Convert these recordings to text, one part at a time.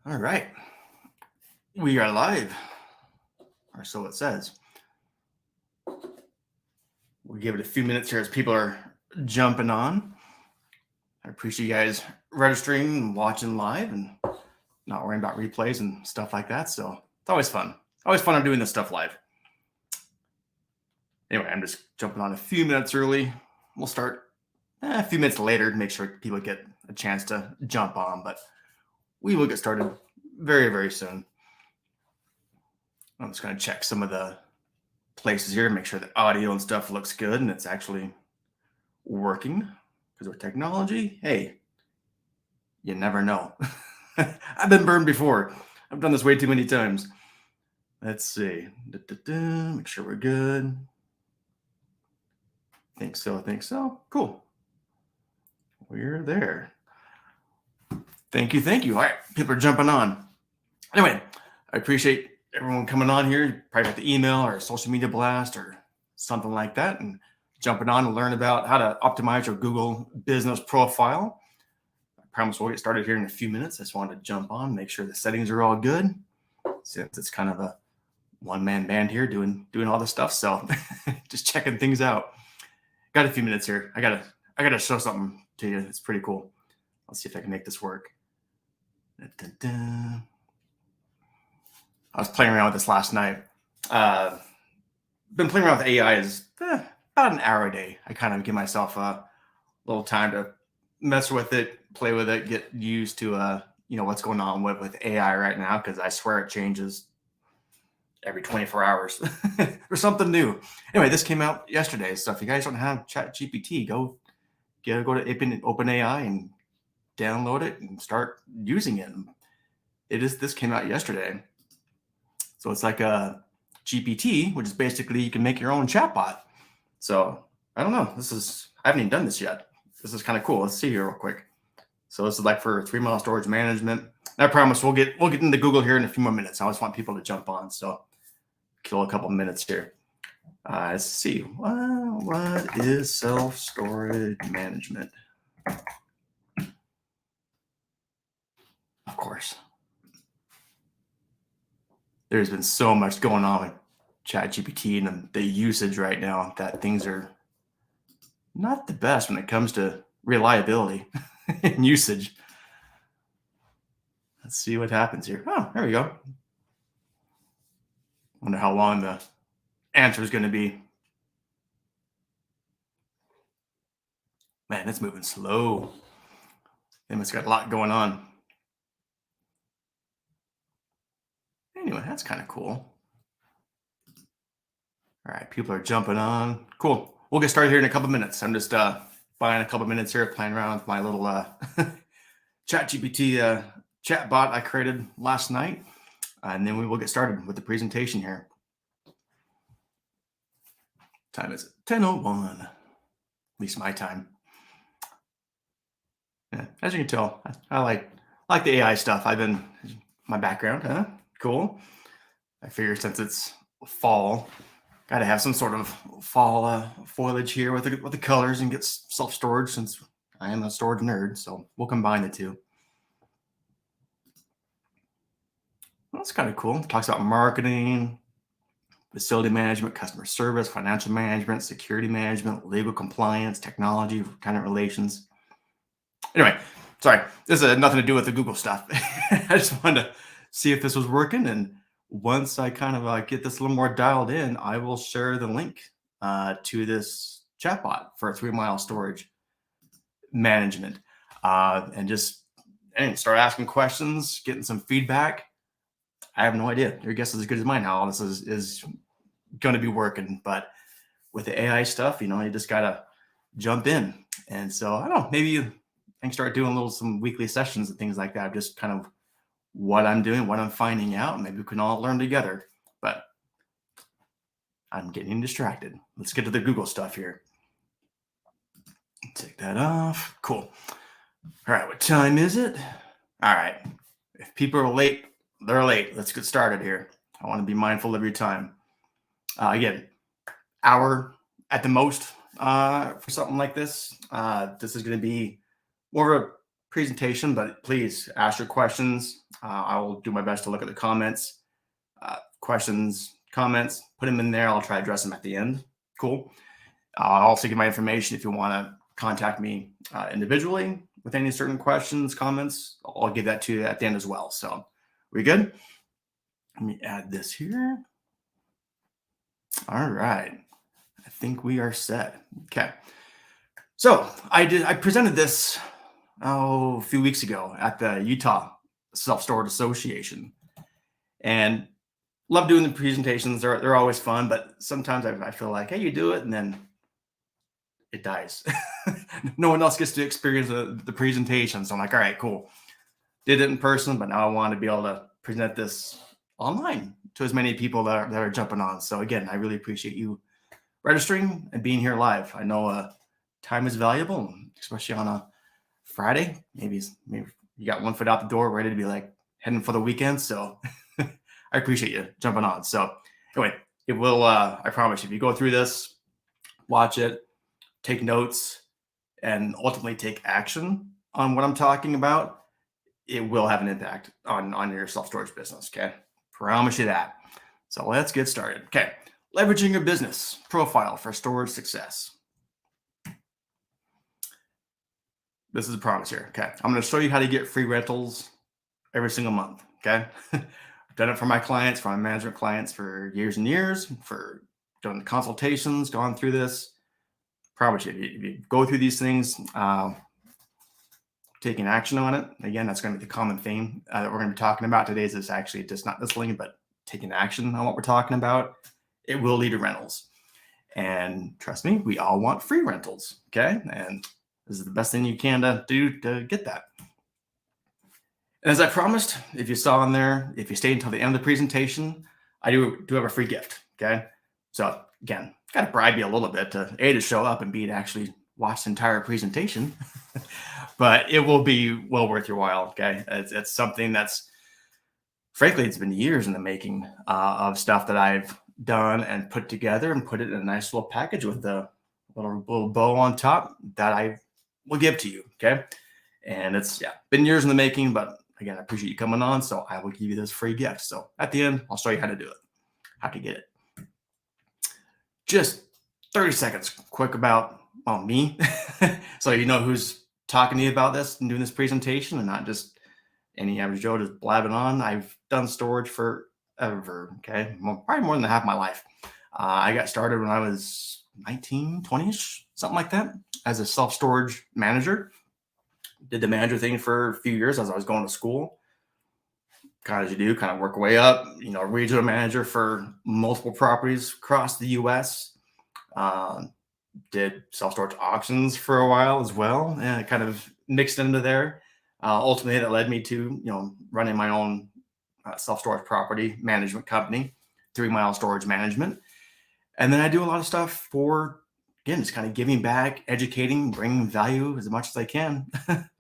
All right. We are live, or so it says. We'll give it a few minutes here as people are jumping on. I appreciate you guys registering and watching live and not worrying about replays and stuff like that. So it's always fun. Always fun on doing this stuff live. Anyway, I'm just jumping on a few minutes early. We'll start a few minutes later to make sure people get a chance to jump on, but we will get started very, very soon. I'm just going to check some of the places here, make sure the audio and stuff looks good and it's actually working. Because with technology, hey, you never know. I've been burned before. I've done this way too many times. Let's see. Make sure we're good. Think so. Cool. We're there. Thank you. All right, people are jumping on. Anyway, I appreciate everyone coming on here. Probably got the email or social media blast or something like that, and jumping on to learn about how to optimize your Google business profile. I promise we'll get started here in a few minutes. I just wanted to jump on, make sure the settings are all good, since it's kind of a one-man band here doing all this stuff. So just checking things out. Got a few minutes here. I gotta show something to you. It's pretty cool. Let's see if I can make this work. I was playing around with this last night. Been playing around with AI is about an hour a day. I kind of give myself a little time to mess with it, play with it, get used to what's going on with AI right now, because I swear it changes every 24 hours or something new. Anyway, this came out yesterday. So if you guys don't have ChatGPT, go to OpenAI and download it and start using it. This came out yesterday. So it's like a GPT, which is basically you can make your own chatbot. So I don't know. I haven't even done this yet. This is kind of cool. Let's see here real quick. So this is like for 3 mile storage management. And I promise we'll get into Google here in a few more minutes. I just want people to jump on. So kill a couple minutes here. Let's see. What is self-storage management? Of course. There's been so much going on with ChatGPT and the usage right now that things are not the best when it comes to reliability and usage. Let's see what happens here. Oh, there we go. Wonder how long the answer is going to be. Man, it's moving slow. And it's got a lot going on. Anyway, that's kind of cool. All right, people are jumping on. Cool. We'll get started here in a couple minutes. I'm just buying a couple minutes here, playing around with my little ChatGPT chat bot I created last night. And then we will get started with the presentation here. Time is 10:01, at least my time. Yeah, as you can tell, I like the AI stuff. My background, huh? Cool. I figure since it's fall, got to have some sort of fall foliage here with the colors and get self-storage, since I am a storage nerd. So we'll combine the two. That's kind of cool. It talks about marketing, facility management, customer service, financial management, security management, legal compliance, technology, tenant relations. Anyway, sorry, this has nothing to do with the Google stuff. I just wanted to see if this was working. And once I kind of get this a little more dialed in, I will share the link to this chatbot for 3 mile storage management and just start asking questions, getting some feedback. I have no idea. Your guess is as good as mine how all this is going to be working. But with the AI stuff, you just got to jump in. And so I don't know, maybe I can start doing some weekly sessions and things like that. Just kind of what I'm doing, what I'm finding out. Maybe we can all learn together. But I'm getting distracted. Let's get to the Google stuff here. Take that off. Cool. All right, what time is it? All right. If people are late, they're late. Let's get started here. I want to be mindful of your time. Again, hour at the most for something like this. This is going to be more of a presentation, but please ask your questions. I will do my best to look at the comments, questions, comments, put them in there. I'll try to address them at the end. Cool. I'll also give my information if you want to contact me individually with any certain questions, comments. I'll give that to you at the end as well. So we good? Let me add this here. All right. I think we are set. Okay. So I presented this a few weeks ago at the Utah Self-Storage Association, and love doing the presentations. They're always fun, but sometimes I feel like, hey, you do it and then it dies. No one else gets to experience the presentation. So I'm like, all right, cool. Did it in person, but now I want to be able to present this online to as many people that are jumping on. So again, I really appreciate you registering and being here live. I know time is valuable, especially on a Friday. Maybe you got one foot out the door, ready to be like heading for the weekend. So I appreciate you jumping on. So anyway, it will, I promise you, if you go through this, watch it, take notes, and ultimately take action on what I'm talking about, it will have an impact on your self-storage business. Okay. Promise you that. So let's get started. Okay. Leveraging your business profile for storage success. This is a promise here. Okay. I'm going to show you how to get free rentals every single month. Okay. I've done it for my clients, for my management clients for years and years, for doing consultations, gone through this. Promise you, if you go through these things, taking action on it, again, that's going to be the common theme that we're going to be talking about today. Is actually just not this link, but taking action on what we're talking about. It will lead to rentals. And trust me, we all want free rentals. Okay. And this is the best thing you can do to get that. And as I promised, if you saw in there, if you stayed until the end of the presentation, I do have a free gift. Okay. So again, got to bribe you a little bit to A, to show up, and B, to actually watch the entire presentation. But it will be well worth your while. Okay. It's something that's, frankly, it's been years in the making of stuff that I've done and put together and put it in a nice little package with a little bow on top that I will give to you. Okay. And it's been years in the making, but again, I appreciate you coming on. So I will give you this free gift. So at the end, I'll show you how to do it, how to get it. Just 30 seconds quick about me. So you know who's talking to you about this and doing this presentation, and not just any average Joe just blabbing on. I've done storage forever. Okay. Well, probably more than half my life. I got started when I was 19, 20-ish, something like that, as a self-storage manager. Did the manager thing for a few years as I was going to school. Kind of as you do, kind of work your way up, regional manager for multiple properties across the US. Did self-storage auctions for a while as well, and it kind of mixed into there. Ultimately, that led me to, running my own self-storage property management company, 3 Mile Storage Management. And then I do a lot of stuff for, again, just kind of giving back, educating, bringing value as much as I can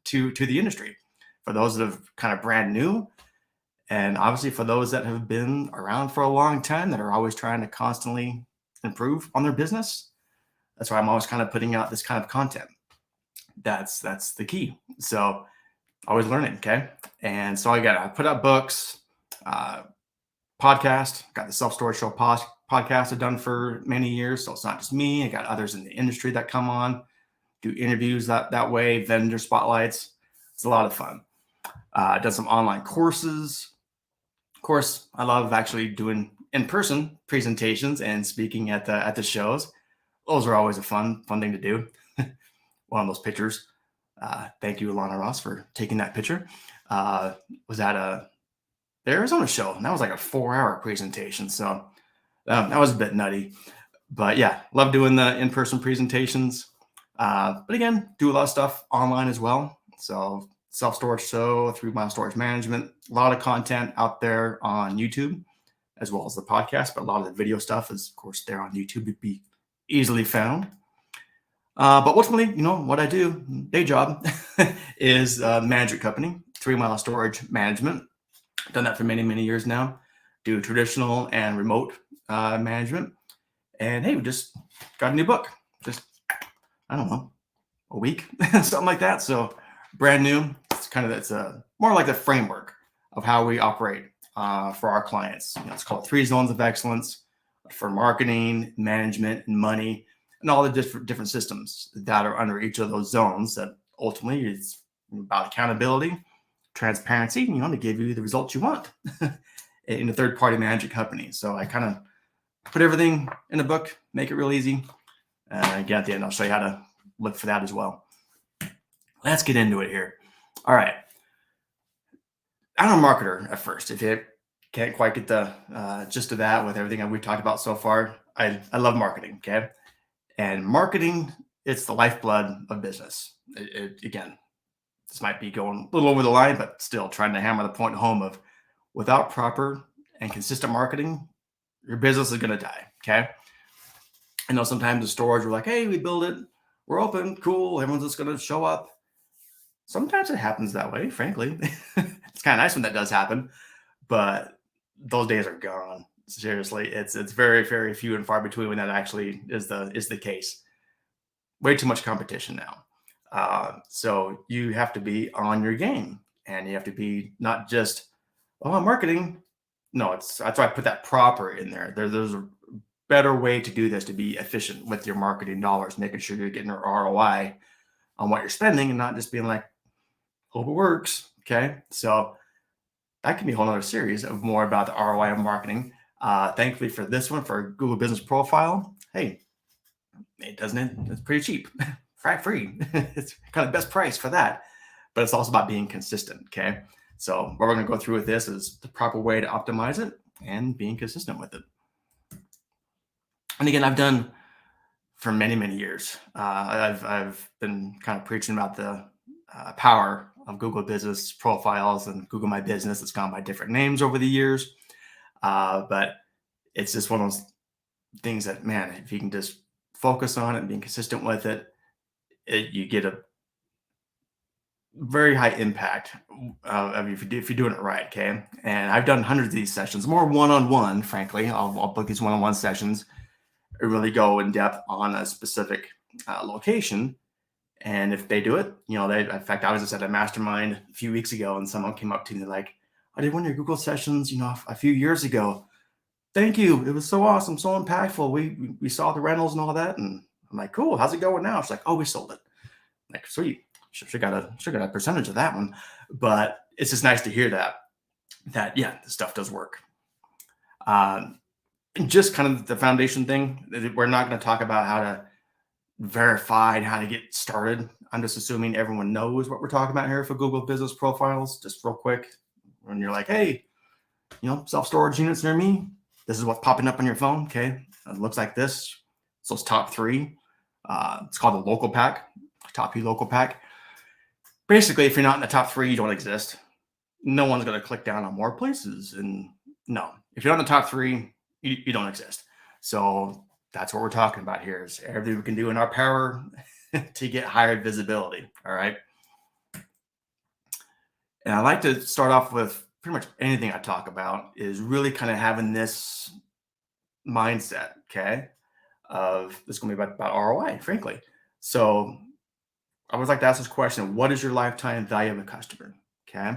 to the industry. For those that have kind of brand new, and obviously for those that have been around for a long time, that are always trying to constantly improve on their business. That's why I'm always kind of putting out this kind of content. That's the key. So always learning. Okay. And so I put out books, podcast, got the Self-Storage Show podcast I've done for many years. So it's not just me. I got others in the industry that come on, do interviews that way, vendor spotlights. It's a lot of fun. Done some online courses. Of course, I love actually doing in-person presentations and speaking at the shows. Those are always a fun thing to do. One of those pictures. Thank you, Alana Ross, for taking that picture. Was at the Arizona show, and that was like a 4-hour presentation. So that was a bit nutty. But yeah, love doing the in-person presentations. But again, do a lot of stuff online as well. So Self-Storage Show, 3 Mile Storage Management, a lot of content out there on YouTube, as well as the podcast. But a lot of the video stuff is, of course, there on YouTube to be easily found. But ultimately, what I do, day job, is management company, 3 Mile Storage Management. I've done that for many, many years now. Do traditional and remote management. And hey, we just got a new book. Just, I don't know, a week, something like that. So brand new, it's a more like the framework of how we operate for our clients. It's called 3 zones of excellence for marketing, management, and money, and all the different systems that are under each of those zones. That ultimately is about accountability, transparency, to give you the results you want in a third-party management company. So I kind of put everything in a book, make it real easy. Again, at the end, I'll show you how to look for that as well. Let's get into it here. All right. I'm a marketer at first. If you can't quite get the gist of that with everything we've talked about so far, I love marketing, okay? And marketing, it's the lifeblood of business. Again, this might be going a little over the line, but still trying to hammer the point home of without proper and consistent marketing, your business is going to die, okay? I know sometimes the stores are like, hey, we build it, we're open, cool, everyone's just going to show up. Sometimes it happens that way, frankly. It's kind of nice when that does happen, but those days are gone. Seriously, it's very, very few and far between when that actually is the case. Way too much competition now. So you have to be on your game, and you have to be not just, I'm marketing. No, that's why I put that proper in there. There's a better way to do this, to be efficient with your marketing dollars, making sure you're getting an ROI on what you're spending and not just being like, hope it works. Okay. So that can be a whole other series of more about the ROI of marketing. Thankfully for this one, for Google Business Profile, hey, it's pretty cheap, free. It's kind of best price for that, but it's also about being consistent. Okay. So what we're going to go through with this is the proper way to optimize it and being consistent with it. And again, I've done for many, many years. I've been kind of preaching about the power of Google Business Profiles and Google My Business. It's gone by different names over the years, but it's just one of those things that, man, if you can just focus on it and being consistent with it, you get a very high impact if you're doing it right. Okay. And I've done hundreds of these sessions, more one-on-one, frankly. I'll book these one-on-one sessions and really go in depth on a specific location. And if they do it, in fact, I was just at a mastermind a few weeks ago and someone came up to me like, I did one of your Google sessions, a few years ago. Thank you. It was so awesome, so impactful. We saw the rentals and all that. And I'm like, cool. How's it going now? She's like, oh, we sold it. I'm like, sweet. Should got a percentage of that one. But it's just nice to hear that yeah, this stuff does work. And just kind of the foundation thing. We're not going to talk about how to verify and how to get started. I'm just assuming everyone knows what we're talking about here for Google Business Profiles. Just real quick, when you're like, hey, self-storage units near me, this is what's popping up on your phone. Okay, it looks like this. So it's top 3. It's called the local pack, top 3 local pack. Basically, if you're not in the top 3, you don't exist. No one's going to click down on more places. And no, if you're not in the top 3, you don't exist. So that's what we're talking about here, is everything we can do in our power to get higher visibility. All right. And I like to start off with pretty much anything I talk about is really kind of having this mindset, okay, of this is going to be about ROI, frankly. So I always like to ask this question: what is your lifetime value of a customer? Okay.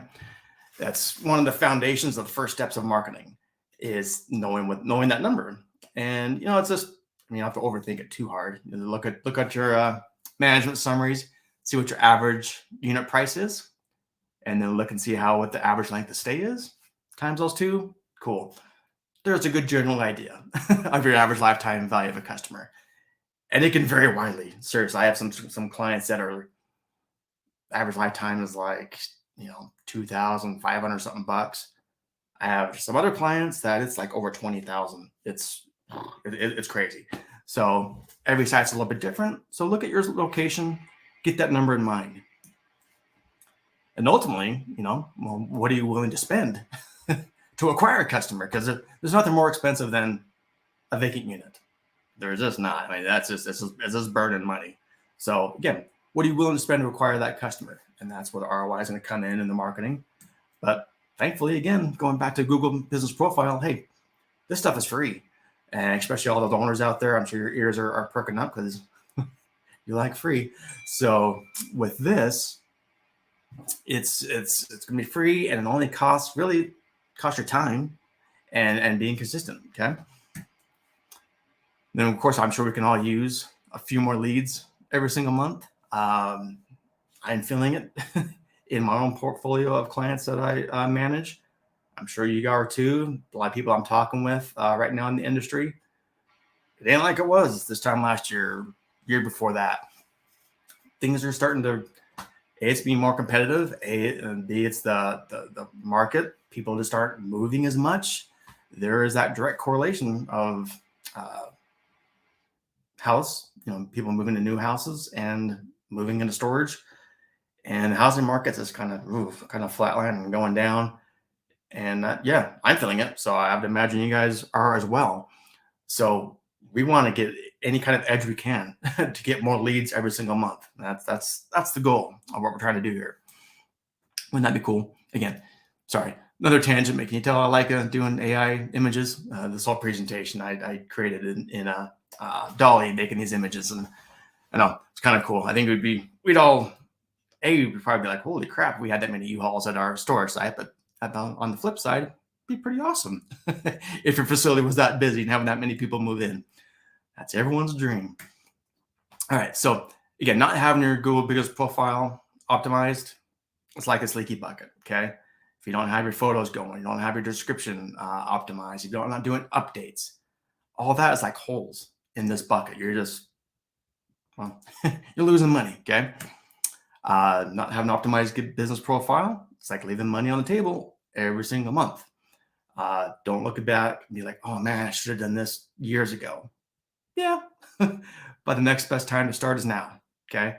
That's one of the foundations of the first steps of marketing, is knowing that number. And, it's just, you don't have to overthink it too hard. Look at your management summaries, see what your average unit price is, and then look and see what the average length of stay is. Times those 2, cool. There's a good general idea of your average lifetime value of a customer. And it can vary widely. Seriously, I have some clients that are average lifetime is like, $2,500 something bucks. I have some other clients that it's like over 20,000. It's crazy. So every site's a little bit different. So look at your location, get that number in mind. And ultimately, what are you willing to spend to acquire a customer? Because there's nothing more expensive than a vacant unit. There's just not. I mean, it's just burning money. So again, what are you willing to spend to acquire that customer? And that's where the ROI is going to come in the marketing. But thankfully, again, going back to Google Business Profile, hey, this stuff is free. And especially all those owners out there, I'm sure your ears are perking up because you like free. So with this, It's going to be free, and it only costs your time and being consistent. Okay. Then of course I'm sure we can all use a few more leads every single month. I'm feeling it in my own portfolio of clients that I manage. I'm sure you are too. A lot of people I'm talking with right now in the industry, it ain't like it was this time last year before that. Things are starting to, A, it's being more competitive. And B, it's the market. People just aren't moving as much. There is that direct correlation of house, people moving to new houses and moving into storage. And housing markets is kind of flatlining and going down. And yeah, I'm feeling it. So I have to imagine you guys are as well. So we want to get any kind of edge we can to get more leads every single month. That's the goal of what we're trying to do here. Wouldn't that be cool? Again, sorry, another tangent. Can you tell I like doing AI images? This whole presentation I created in a Dolly, making these images, and I know it's kind of cool. I think we'd probably be like, holy crap, we had that many U-Hauls at our storage site. But on the flip side, it'd be pretty awesome if your facility was that busy and having that many people move in. That's everyone's dream. All right. So again, not having your Google Business profile optimized, it's like a leaky bucket. Okay. If you don't have your photos going, you don't have your description optimized, you're not doing updates, all that is like holes in this bucket. You're just, you're losing money. Okay. Not having an optimized business profile, it's like leaving money on the table every single month. Don't look back and be like, oh man, I should have done this years ago. Yeah. But the next best time to start is now. Okay.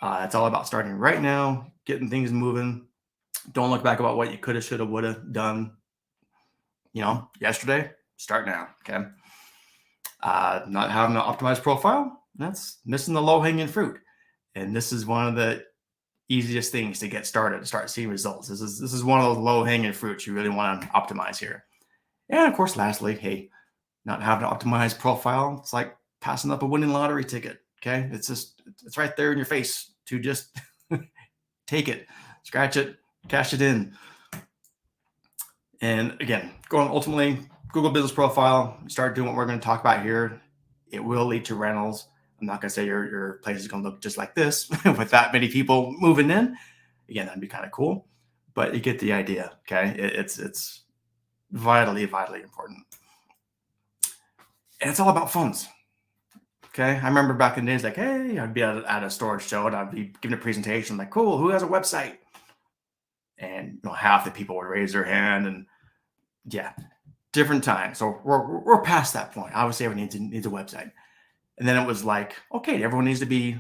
It's all about starting right now, getting things moving. Don't look back about what you could have, should have, would have done, yesterday. Start now. Okay. Not having an optimized profile, that's missing the low-hanging fruit. And this is one of the easiest things to get started, to start seeing results. This is one of those low-hanging fruits you really want to optimize here. And of course, lastly, hey, not having an optimized profile, it's like passing up a winning lottery ticket. Okay. It's right there in your face to just take it, scratch it, cash it in. And again, ultimately, Google Business Profile, start doing what we're going to talk about here. It will lead to rentals. I'm not going to say your place is going to look just like this with that many people moving in. Again, that'd be kind of cool, but you get the idea. Okay. It's vitally important. And it's all about phones. Okay. I remember back in the days, like, hey, I'd be at a storage show and I'd be giving a presentation, like, cool, who has a website? And half the people would raise their hand, and yeah, different time. So we're past that point. Obviously, everyone needs a website. And then it was like, okay, everyone needs to be,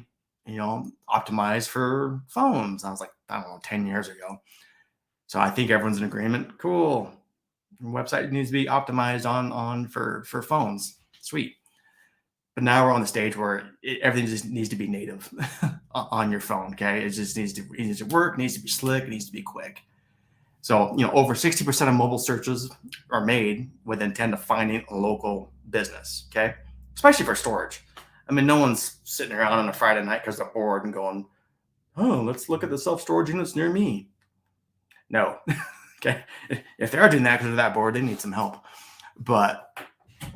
optimized for phones. I was like, I don't know, 10 years ago. So I think everyone's in agreement. Cool. Your website needs to be optimized on for phones. Sweet. But now we're on the stage where everything just needs to be native on your phone. Okay. It needs to work, needs to be slick, it needs to be quick. So, over 60% of mobile searches are made with intent of finding a local business. Okay. Especially for storage. I mean, no one's sitting around on a Friday night because they're bored and going, oh, let's look at the self-storage units near me. No. Okay. If they are doing that because they're that bored, they need some help. But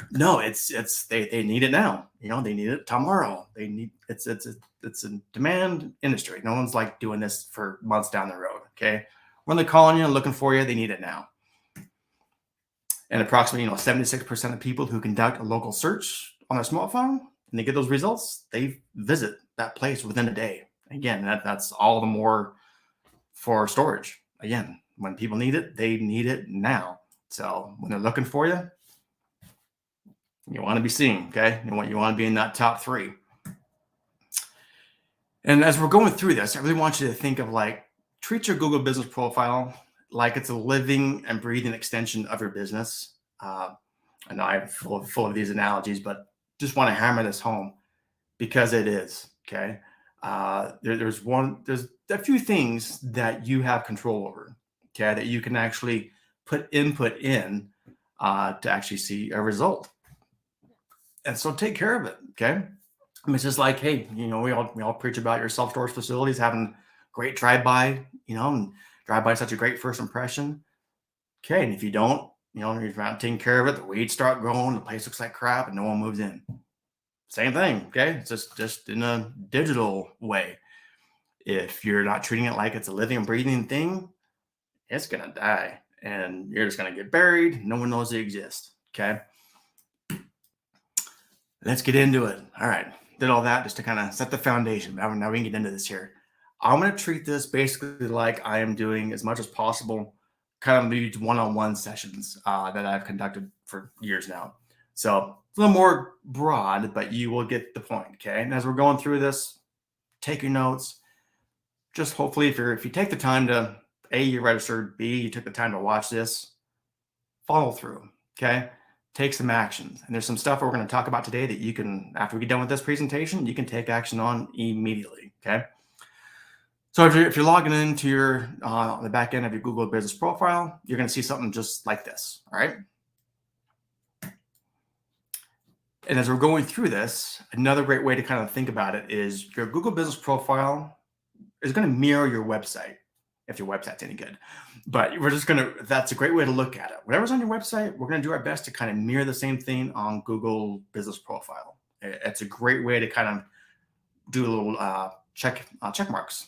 no, they need it now. They need it tomorrow. It's a demand industry. No one's like doing this for months down the road. Okay. When they're calling you and looking for you, they need it now. And approximately, 76% of people who conduct a local search on their smartphone and they get those results, they visit that place within a day. Again, that's all the more for storage. Again, when people need it, they need it now. So when they're looking for you, you want to be seen. Okay. You want to be in that top 3. And as we're going through this, I really want you to think of treat your Google Business Profile like it's a living and breathing extension of your business. I know I'm full of these analogies, but just want to hammer this home because it is. Okay. There's a few things that you have control over. Okay. That you can actually put input in to actually see a result. And so take care of it. Okay. I mean, it's just like, hey, we all preach about your self-storage facilities having great drive-by, and drive-by is such a great first impression. Okay, and if you don't, you're not taking care of it, the weeds start growing, the place looks like crap, and no one moves in. Same thing, okay? It's just in a digital way. If you're not treating it like it's a living and breathing thing, it's gonna die, and you're just gonna get buried. No one knows it exists. Okay, let's get into it. All right, did all that just to kind of set the foundation. Now we can get into this here. I'm gonna treat this basically like I am doing as much as possible, kind of these one-on-one sessions that I've conducted for years now. So it's a little more broad, but you will get the point. Okay, and as we're going through this, take your notes. Just hopefully, if you take the time to you registered, B, you took the time to watch this, follow through. Okay, take some actions. And there's some stuff we're going to talk about today that you can, after we get done with this presentation, you can take action on immediately. Okay. So if you're logging into your the back end of your Google business profile, you're going to see something just like this. All right. And as we're going through this, another great way to kind of think about it is your Google business profile is going to mirror your website if your website's any good. But that's a great way to look at it. Whatever's on your website, we're going to do our best to kind of mirror the same thing on Google business profile. It's a great way to kind of do a little check marks,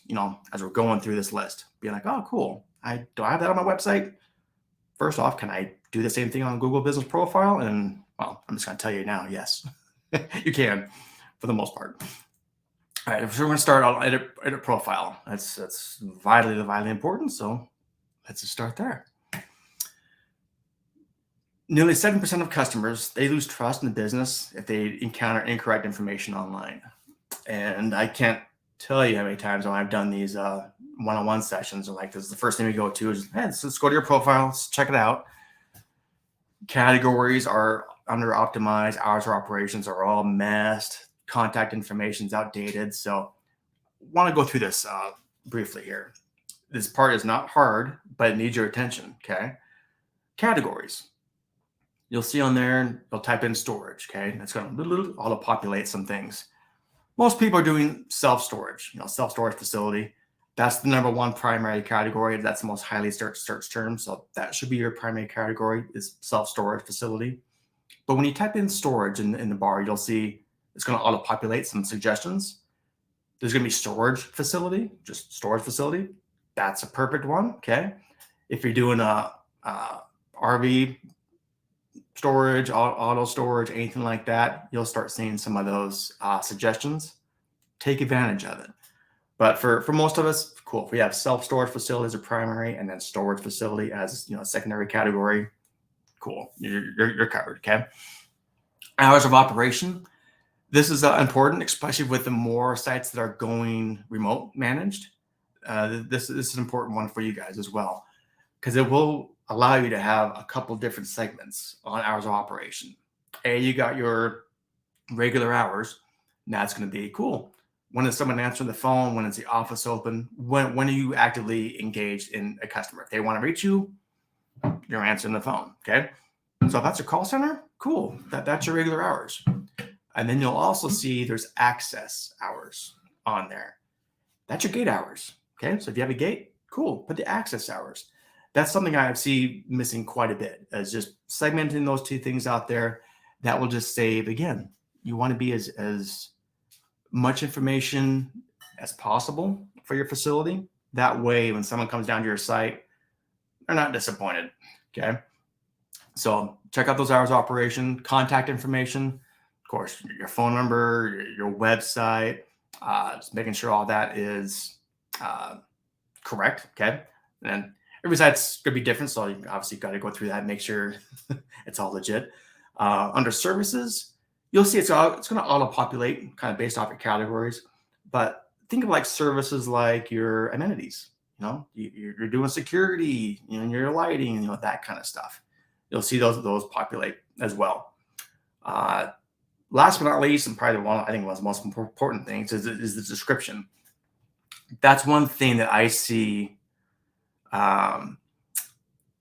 as we're going through this list. Be like, oh, cool. Do I have that on my website? First off, can I do the same thing on Google business profile? And well, I'm just going to tell you now, yes, you can for the most part. All right, so we're going to start on edit profile. That's vitally important. So let's just start there. Nearly 7% of customers, they lose trust in the business if they encounter incorrect information online. And I can't tell you how many times when I've done these one-on-one sessions, and like this is the first thing we go to is, hey, let's go to your profile, let's check it out. Categories are under optimized, hours of operations are all messed, contact information is outdated. So want to go through this briefly here. This part is not hard, but it needs your attention. Okay. Categories. You'll see on there, you'll type in storage. Okay. That's going to auto-populate some things. Most people are doing self-storage, self-storage facility. That's the number one primary category. That's the most highly searched term. So that should be your primary category is self-storage facility. But when you type in storage in the bar, you'll see it's going to auto-populate some suggestions. There's going to be storage facility, just storage facility. That's a perfect one. Okay. If you're doing a RV storage, auto storage, anything like that, you'll start seeing some of those suggestions. Take advantage of it. But for most of us, cool. If we have self-storage facility as a primary and then storage facility as a secondary category, cool. You're covered. Okay. Hours of operation. This is important, especially with the more sites that are going remote managed. This is an important one for you guys as well, because it will allow you to have a couple different segments on hours of operation. You got your regular hours. Now it's going to be cool. When is someone answering the phone? When is the office open? When are you actively engaged in a customer? If they want to reach you, you're answering the phone. Okay. So if that's your call center, cool. That's your regular hours. And then you'll also see there's access hours on there. That's your gate hours. Okay. So if you have a gate, cool. Put the access hours. That's something I see missing quite a bit, is just segmenting those two things out there. That will just save, again, you want to be as much information as possible for your facility. That way, when someone comes down to your site, they're not disappointed. Okay. So check out those hours of operation, contact information, of course, your phone number, your website, just making sure all that is correct. Okay. And every site's going to be different. So you obviously got to go through that and make sure it's all legit. Under services, you'll see it's going to auto-populate kind of based off your categories. But think of like services like your amenities. You're doing security, your lighting, that kind of stuff. You'll see those populate as well. Last but not least, and probably one of the most important things is the description. That's one thing that I see. And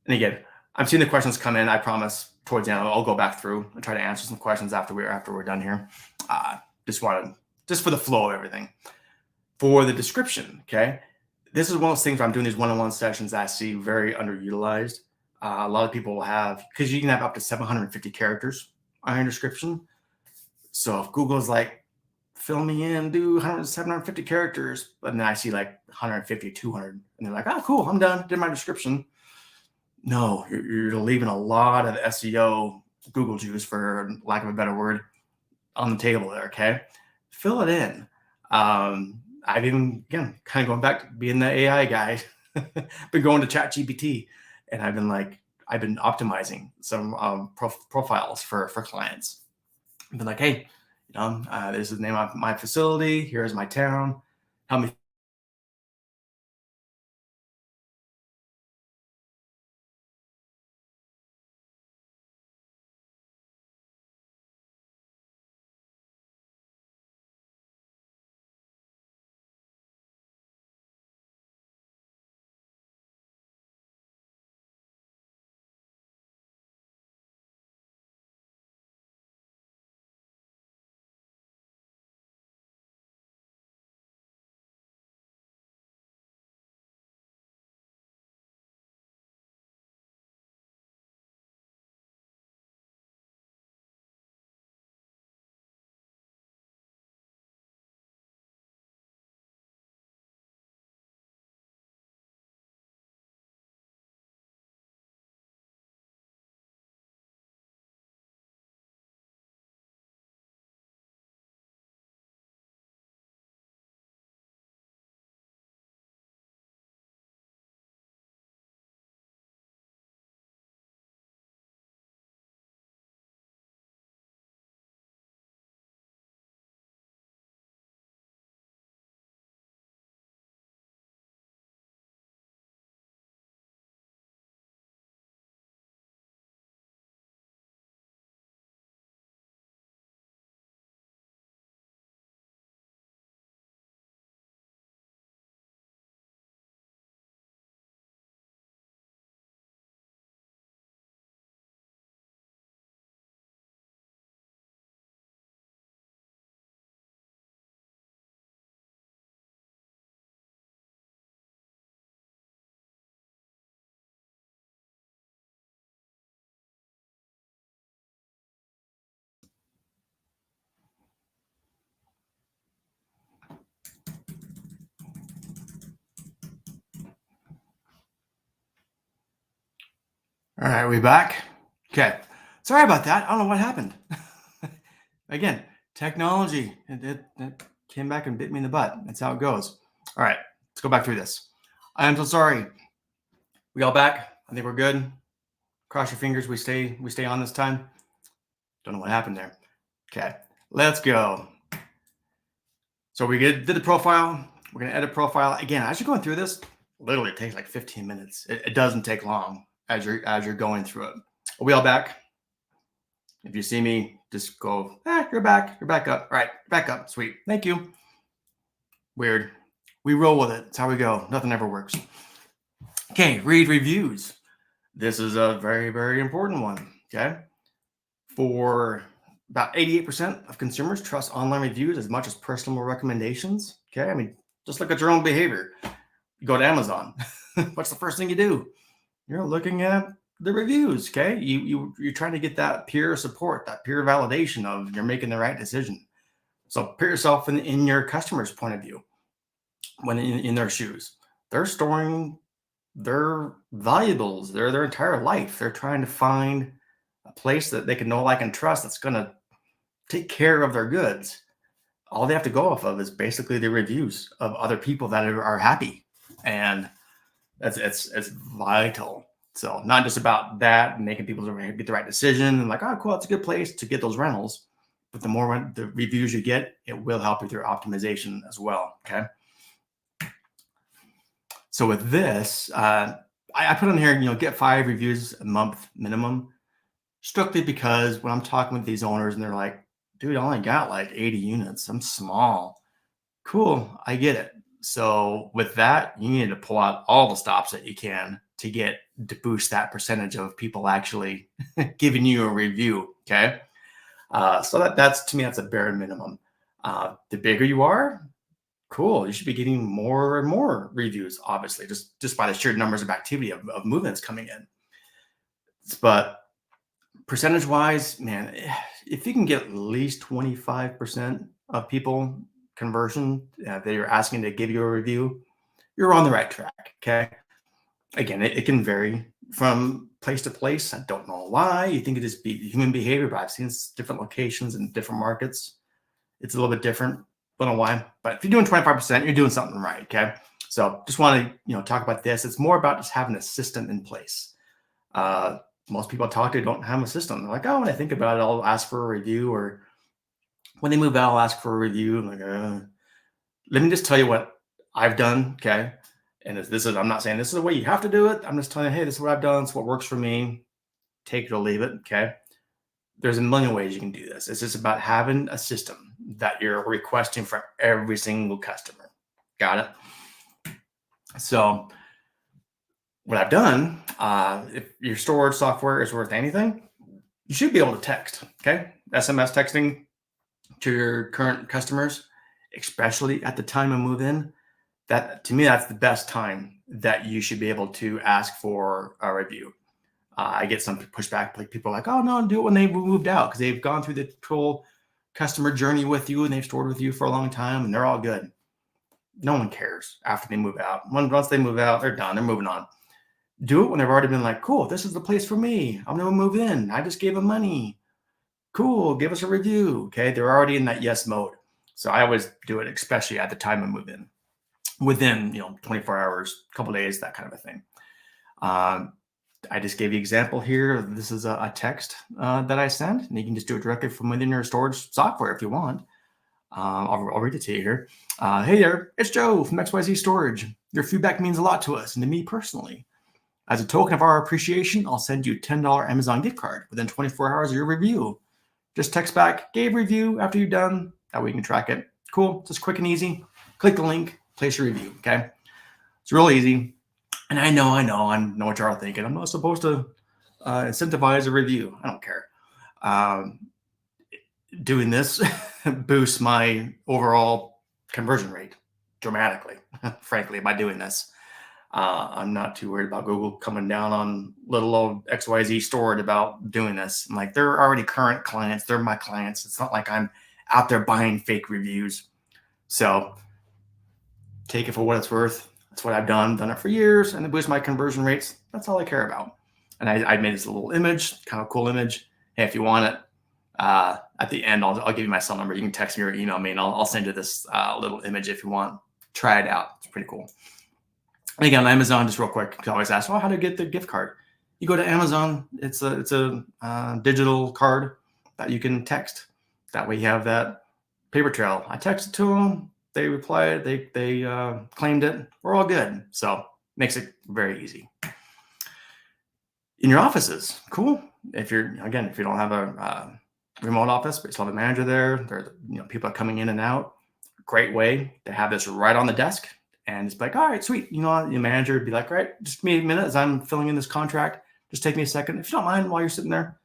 again, I'm seeing the questions come in. I promise towards the end, I'll go back through and try to answer some questions after we're done here. Just for the flow of everything. For the description, okay? this is one of those things where I'm doing these one-on-one sessions that I see very underutilized. A lot of people will have, because you can have up to 750 characters on your description. So if Google's like, fill me in, do 100, 750 characters, but then I see like 150, 200, and they're like, oh, cool, I'm done, did my description. No, you're leaving a lot of SEO Google juice, for lack of a better word, on the table there. Okay, fill it in. I've even, again, kind of going back to being the AI guy, been going to ChatGPT, and I've been optimizing some profiles for clients. I've been like, hey, this is the name of my facility. Here's my town. Help me. All right, we back. Okay, sorry about that. I don't know what happened. Again, technology, it came back and bit me in the butt. That's how it goes. All right, let's go back through this. I am so sorry. We all back? I think we're good. Cross your fingers. We stay on this time. Don't know what happened there. Okay, let's go. So we did the profile. We're gonna edit profile again. As you're going through this, literally it takes like 15 minutes. It doesn't take long as you're going through it. Are we all back? If you see me, just go, you're back. You're back up. All right, back up. Sweet. Thank you. Weird. We roll with it. That's how we go. Nothing ever works. Okay, read reviews. This is a very, very important one. Okay. For about 88% of consumers trust online reviews as much as personal recommendations. Okay. I mean, just look at your own behavior. You go to Amazon. What's the first thing you do? You're looking at the reviews. Okay. You're trying to get that peer support, that peer validation of you're making the right decision. So put yourself in your customer's point of view when in their shoes. They're storing their valuables, their entire life. They're trying to find a place that they can know, like, and trust that's going to take care of their goods. All they have to go off of is basically the reviews of other people that are happy, and it's vital. So not just about that, making people get the right decision and like, oh, cool, it's a good place to get those rentals. But the more the reviews you get, it will help with your optimization as well. Okay. So with this, I put on here, get 5 reviews a month minimum, strictly because when I'm talking with these owners and they're like, dude, I only got like 80 units. I'm small. Cool. I get it. So with that, you need to pull out all the stops that you can to boost that percentage of people actually giving you a review. Okay. So that's to me, that's a bare minimum. The bigger you are, Cool. You should be getting more and more reviews, obviously, just by the sheer numbers of activity of movements coming in. But percentage wise, man, if you can get at least 25% of people conversion that you're asking to give you a review, you're on the right track. Okay. Again, it can vary from place to place. I don't know why. You think it just be human behavior, but I've seen different locations and different markets. It's a little bit different. Don't know why, but if you're doing 25%, you're doing something right. Okay. So just want to, talk about this. It's more about just having a system in place. Most people I talk to don't have a system. They're like, oh, when I think about it, I'll ask for a review, or when they move out, I'll ask for a review. I'm like, let me just tell you what I've done. Okay. And this is, I'm not saying this is the way you have to do it. I'm just telling you, hey, this is what I've done. It's what works for me. Take it or leave it. Okay. There's a million ways you can do this. It's just about having a system that you're requesting from every single customer. Got it? So what I've done, if your storage software is worth anything, you should be able to text. Okay. SMS texting to your current customers, especially at the time of move in. That, to me, that's the best time that you should be able to ask for a review. I get some pushback, like people are like, oh no, do it when they moved out, because they've gone through the whole customer journey with you and they've stored with you for a long time and they're all good. No one cares after they move out. Once they move out, they're done. They're moving on. Do it when they've already been like, cool, this is the place for me. I'm going to move in. I just gave them money. Cool, give us a review. Okay, they're already in that yes mode. So I always do it, especially at the time of move in. Within 24 hours, a couple days, that kind of a thing. I just gave you an example here. This is a text that I sent, and you can just do it directly from within your storage software if you want. I'll read it to you here. Hey there, it's Joe from XYZ Storage. Your feedback means a lot to us and to me personally. As a token of our appreciation, I'll send you a $10 Amazon gift card within 24 hours of your review. Just text back, gave review after you're done. That way you can track it. Cool, just quick and easy. Click the link, place your review, okay? It's real easy. And I know what you're all thinking. I'm not supposed to incentivize a review. I don't care. Doing this boosts my overall conversion rate dramatically, frankly, by doing this. I'm not too worried about Google coming down on little old XYZ Storage about doing this. I'm like, they're already current clients. They're my clients. It's not like I'm out there buying fake reviews. So take it for what it's worth. That's what I've done it for years, and it boosts my conversion rates. That's all I care about. And I made this little image, kind of cool image. Hey, if you want it, at the end, I'll give you my cell number. You can text me or email me, and I'll send you this little image if you want. Try it out. It's pretty cool. And again, Amazon, just real quick, you can always ask, how to get the gift card? You go to Amazon. It's a digital card that you can text. That way you have that paper trail. I texted to them. They replied. They claimed it. We're all good. So makes it very easy. In your offices, cool. If you don't have a remote office, but you still have a manager there, people are coming in and out. Great way to have this right on the desk. And it's like, all right, sweet. Your manager would be like, all right, just give me a minute as I'm filling in this contract. Just take me a second. If you don't mind, while you're sitting there,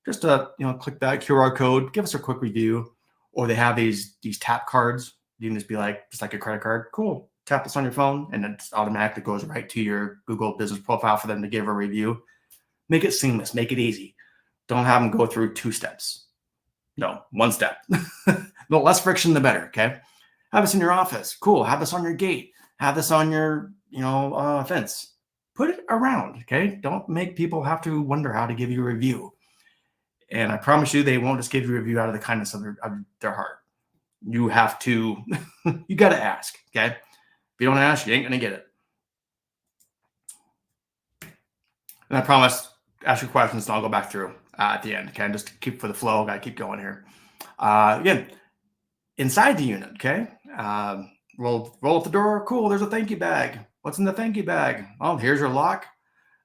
just click that QR code, give us a quick review. Or they have these tap cards. You can just be like, just like a credit card. Cool. Tap this on your phone, and it automatically goes right to your Google business profile for them to give a review. Make it seamless. Make it easy. Don't have them go through 2 steps. No, 1 step. The less friction, the better. Okay. Have this in your office. Cool. Have this on your gate. Have this on your, fence. Put it around, okay? Don't make people have to wonder how to give you a review. And I promise you, they won't just give you a review out of the kindness of their heart. You have to, you got to ask, okay? If you don't ask, you ain't going to get it. And I promise, ask your questions, and I'll go back through at the end, okay? Just to keep for the flow, got to keep going here. Again, inside the unit, okay? Roll up the door. Cool. There's a thank you bag. What's in the thank you bag? Oh, here's your lock.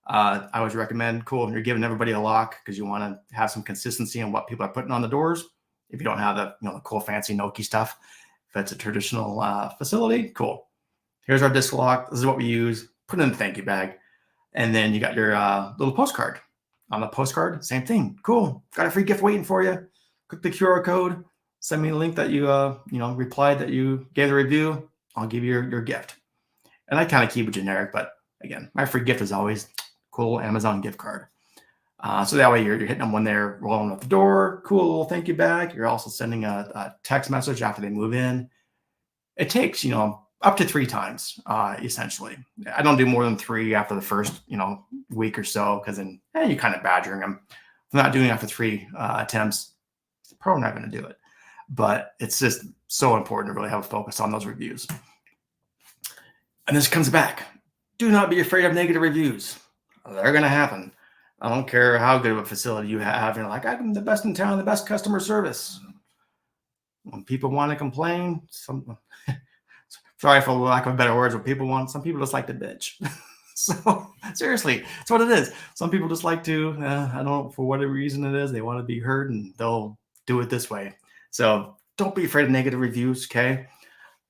I always recommend, cool, you're giving everybody a lock because you want to have some consistency in what people are putting on the doors. If you don't have the cool fancy Nokia stuff, if it's a traditional facility, cool. Here's our disc lock. This is what we use. Put it in the thank you bag. And then you got your little postcard. On the postcard, same thing. Cool. Got a free gift waiting for you. Click the QR code. Send me a link that you replied that you gave the review. I'll give you your gift. And I kind of keep it generic, but again, my free gift is always cool Amazon gift card. So that way you're hitting them when they're rolling out the door. Cool, thank you back. You're also sending a text message after they move in. It takes, up to 3 times, essentially. I don't do more than 3 after the first, week or so, because then you're kind of badgering them. If I'm not doing it after 3 attempts, it's probably not going to do it. But it's just so important to really have a focus on those reviews. And this comes back. Do not be afraid of negative reviews. They're going to happen. I don't care how good of a facility you have. You're like, I'm the best in town, the best customer service. When people want to complain, sorry for lack of better words, some people just like to bitch. So seriously, that's what it is. Some people just like to, I don't know, for whatever reason it is, they want to be heard and they'll do it this way. So don't be afraid of negative reviews, okay?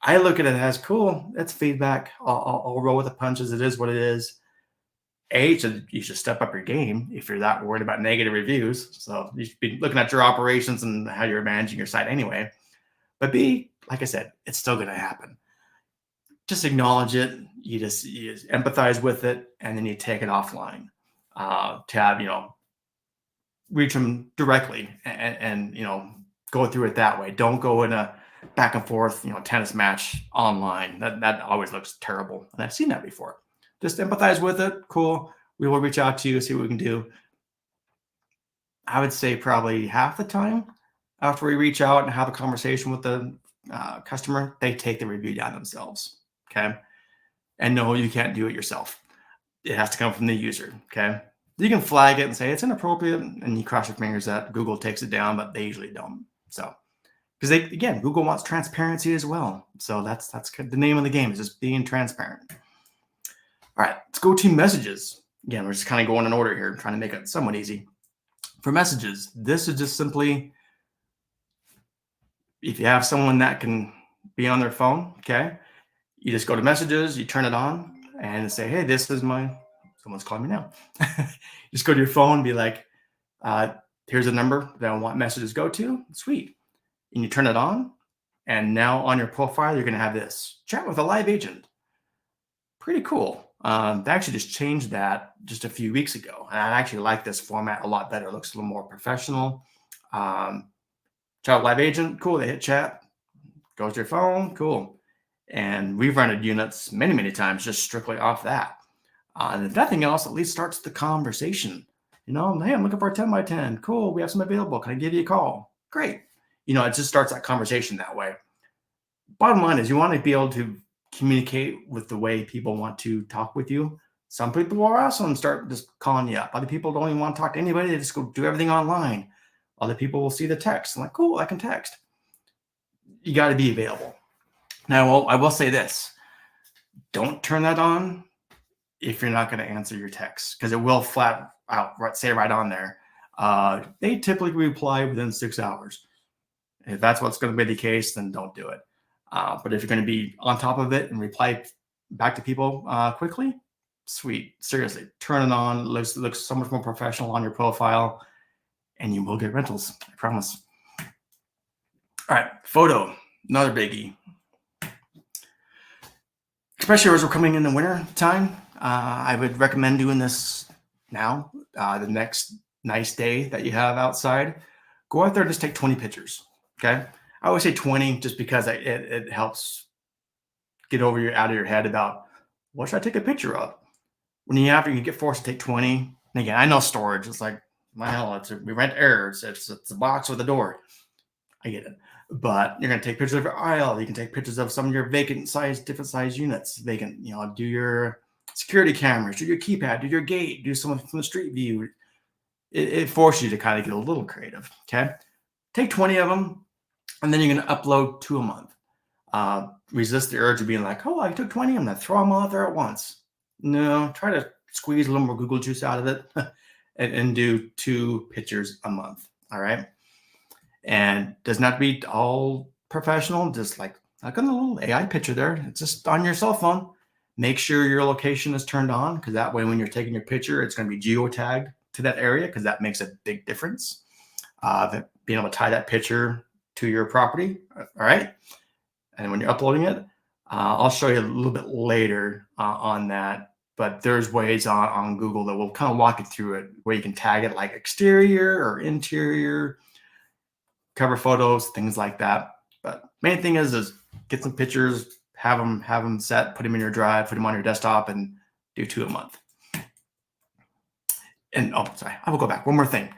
I look at it as cool. It's feedback. I'll roll with the punches. It is what it is. You should step up your game if you're that worried about negative reviews. So you should be looking at your operations and how you're managing your site anyway. But B, like I said, it's still going to happen. Just acknowledge it. You just empathize with it, and then you take it offline to have, reach them directly and go through it that way. Don't go in a back and forth, tennis match online. That always looks terrible. And I've seen that before. Just empathize with it. Cool. We will reach out to you, see what we can do. I would say probably half the time after we reach out and have a conversation with the customer, they take the review down themselves. Okay. And no, you can't do it yourself. It has to come from the user. Okay. You can flag it and say it's inappropriate, and you cross your fingers that Google takes it down, but they usually don't. So, because Google wants transparency as well. So that's the name of the game, is just being transparent. All right, let's go to messages. Again, we're just kind of going in order here, trying to make it somewhat easy. For messages, this is just simply, if you have someone that can be on their phone, okay, you just go to messages, you turn it on, and say, hey, this is someone's calling me now. Just go to your phone and be like, here's a number that I want messages go to. Sweet. And you turn it on, and now on your profile, you're going to have this chat with a live agent. Pretty cool. They actually just changed that just a few weeks ago. And I actually like this format a lot better. It looks a little more professional. Chat with live agent, cool. They hit chat, goes to your phone, cool. And we've rented units many, many times just strictly off that. And if nothing else, at least starts the conversation. Hey, I'm looking for a 10 by 10. Cool. We have some available. Can I give you a call? Great. It just starts that conversation that way. Bottom line is you want to be able to communicate with the way people want to talk with you. Some people will also start just calling you up. Other people don't even want to talk to anybody. They just go do everything online. Other people will see the text. I'm like, cool, I can text. You got to be available. Now, I will say this. Don't turn that on if you're not going to answer your text, because it will flat out say right on there. They typically reply within 6 hours. If that's what's going to be the case, then don't do it. But if you're going to be on top of it and reply back to people quickly, sweet. Seriously, turn it on. It looks so much more professional on your profile, and you will get rentals. I promise. All right, photo, another biggie. Especially as we're coming in the winter time, I would recommend doing this now. The next nice day that you have outside, go out there and just take 20 pictures. Okay. I always say 20 just because it helps get out of your head about what should I take a picture of. When you get forced to take 20. And again, I know storage. It's like, well, we rent errors. It's a box with a door. I get it. But you're going to take pictures of your aisle. You can take pictures of some of your different size units. They can, do your security cameras, do your keypad, do your gate, do some from the street view. It forces you to kind of get a little creative. Okay. Take 20 of them, and then you're going to upload 2 a month. Resist the urge of being like, oh, I took 20. I'm going to throw them all out there at once. No, try to squeeze a little more Google juice out of it and do 2 pictures a month. All right. And does not be all professional, just like a little AI picture there. It's just on your cell phone. Make sure your location is turned on, because that way when you're taking your picture, it's going to be geotagged to that area, because that makes a big difference. Being able to tie that picture to your property. All right. And when you're uploading it, I'll show you a little bit later on that, but there's ways on Google that will kind of walk you through it where you can tag it like exterior or interior, cover photos, things like that. But main thing is get some pictures, have them set, put them in your drive, put them on your desktop, and do 2 a month. And oh, sorry, I will go back. One more thing.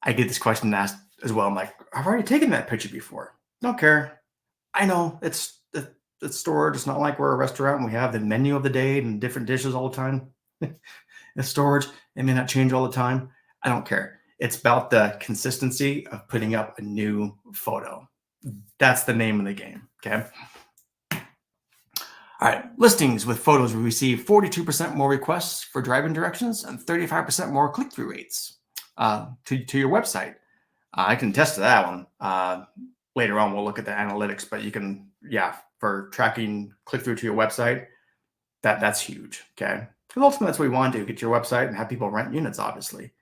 I get this question asked as well. I'm like, I've already taken that picture before. Don't care. I know it's storage. It's not like we're a restaurant and we have the menu of the day and different dishes all the time. It's storage. It may not change all the time. I don't care. It's about the consistency of putting up a new photo. That's the name of the game. Okay. All right, listings with photos will receive 42% more requests for driving directions and 35% more click-through rates to your website. I can attest to that one. Later on, we'll look at the analytics, but you can, for tracking click-through to your website, that's huge, okay? Because ultimately, that's what we want to do, get your website and have people rent units, obviously.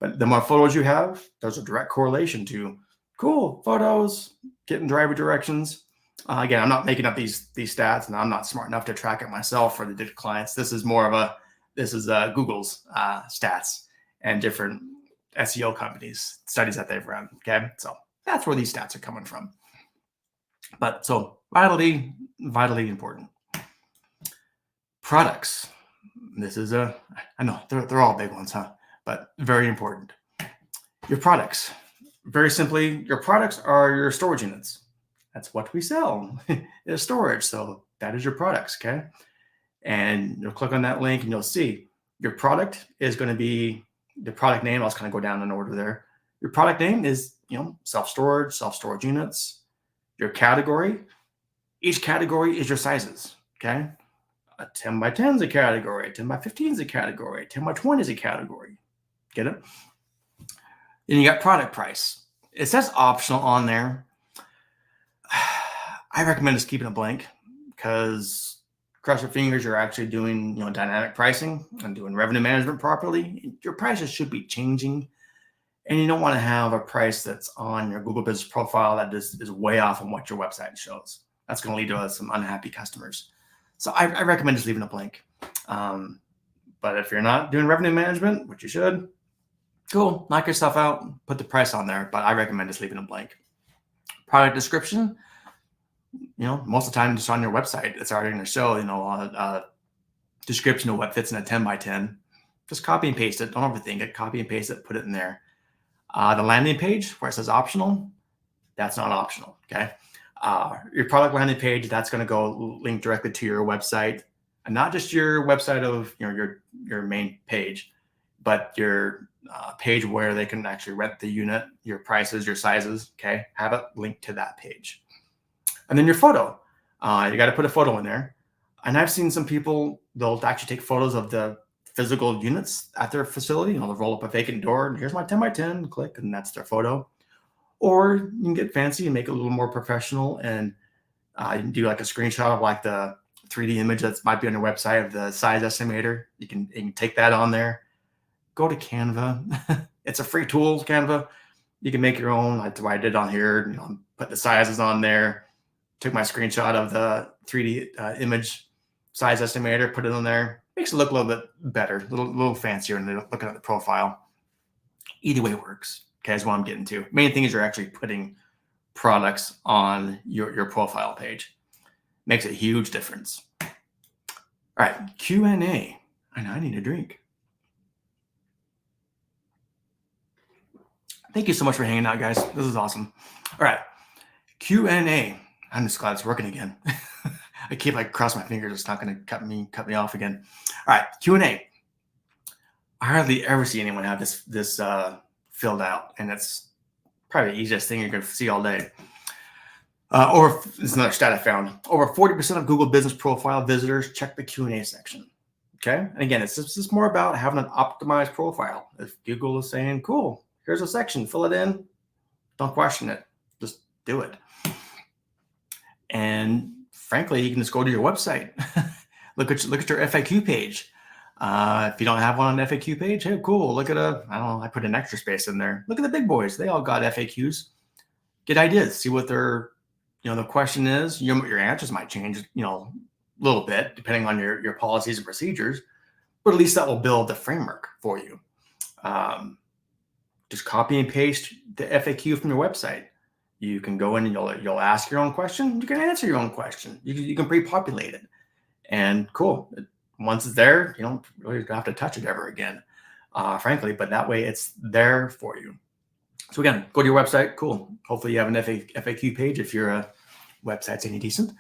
But the more photos you have, there's a direct correlation to cool photos, getting driver directions. Again, I'm not making up these stats, and I'm not smart enough to track it myself for the clients. This is Google's stats and different SEO companies, studies that they've run. Okay, so that's where these stats are coming from. But so vitally important. Products. This is I know they're all big ones, huh? But very important. Your products. Very simply, your products are your storage units. That's what we sell is storage. So that is your products, okay? And you'll click on that link and you'll see your product is going to be the product name. I'll just kind of go down in order there. Your product name is, self-storage units. Your category, each category is your sizes, okay? A 10 by 10 is a category, a 10 by 15 is a category, 10 by 20 is a category. Get it? Then you got product price. It says optional on there. I recommend just keeping it blank because cross your fingers, you're actually doing dynamic pricing and doing revenue management properly. Your prices should be changing, and you don't want to have a price that's on your Google Business Profile that is way off from what your website shows. That's going to lead to some unhappy customers. So I recommend just leaving it blank. But if you're not doing revenue management, which you should, cool, knock yourself out, put the price on there. But I recommend just leaving it blank. Product description. Most of the time, just on your website, it's already going to show, a description of what fits in a 10 by 10. Just copy and paste it. Don't overthink it. Copy and paste it. Put it in there. The landing page where it says optional, that's not optional. Okay. Your product landing page, that's going to go link directly to your website, and not just your website of your main page, but your page where they can actually rent the unit, your prices, your sizes. Okay. Have it linked to that page. And then your photo, you got to put a photo in there. And I've seen some people, they'll actually take photos of the physical units at their facility. They'll roll up a vacant door and here's my 10 by 10, click, and that's their photo. Or you can get fancy and make it a little more professional and you can do like a screenshot of like the 3D image that might be on your website of the size estimator. You can take that on there. Go to Canva. It's a free tool, Canva. You can make your own. That's what I did on here. Put the sizes on there. Took my screenshot of the 3D image size estimator, put it on there. Makes it look a little bit better, a little fancier when they're looking at the profile. Either way works. Okay, is what I'm getting to. Main thing is you're actually putting products on your profile page. Makes a huge difference. All right, Q&A. I know I need a drink. Thank you so much for hanging out, guys. This is awesome. All right, Q&A. I'm just glad it's working again. I keep cross my fingers. It's not going to cut me off again. All right, Q&A. I hardly ever see anyone have this filled out, and it's probably the easiest thing you're going to see all day. This is another stat I found. Over 40% of Google Business Profile visitors check the Q&A section. Okay, and again, it's just more about having an optimized profile. If Google is saying, "Cool, here's a section, fill it in," don't question it. Just do it. And frankly, you can just go to your website, look at your FAQ page. If you don't have one on an FAQ page, hey, cool. Look at I put an extra space in there. Look at the big boys. They all got FAQs. Get ideas. See what their, the question is. Your answers might change, little bit, depending on your policies and procedures, but at least that will build the framework for you. Just copy and paste the FAQ from your website. You can go in and you'll ask your own question. You can answer your own question. You can pre-populate it, and cool. Once it's there, you don't really have to touch it ever again, frankly. But that way, it's there for you. So again, go to your website. Cool. Hopefully, you have an FAQ page if your website's any decent.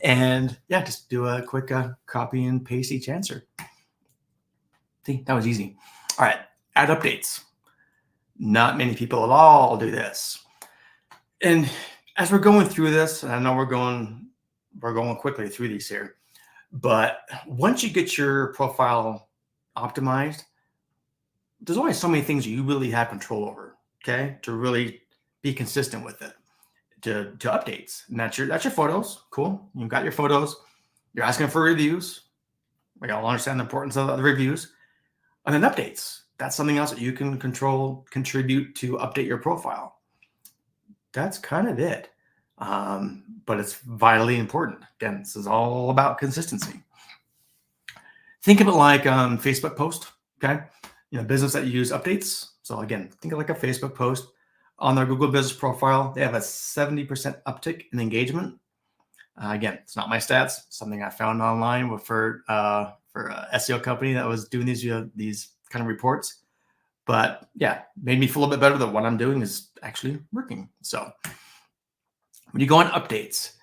And yeah, just do a quick copy and paste each answer. See, that was easy. All right, add updates. Not many people at all do this. And as we're going through this, and I know we're going quickly through these here, but once you get your profile optimized, there's only so many things you really have control over, okay, to really be consistent with it, to updates. And that's your photos. Cool. You've got your photos. You're asking for reviews. We all understand the importance of the reviews. And then updates. That's something else that you can contribute to update your profile. That's kind of it. But it's vitally important. Again, this is all about consistency. Think of it like Facebook post, okay? Business that use updates. So again, think of like a Facebook post on their Google business profile. They have a 70% uptick in engagement. Again, it's not my stats. Something I found online for a SEO company that was doing these kind of reports. But yeah, made me feel a bit better that what I'm doing is actually working. So when you go on updates,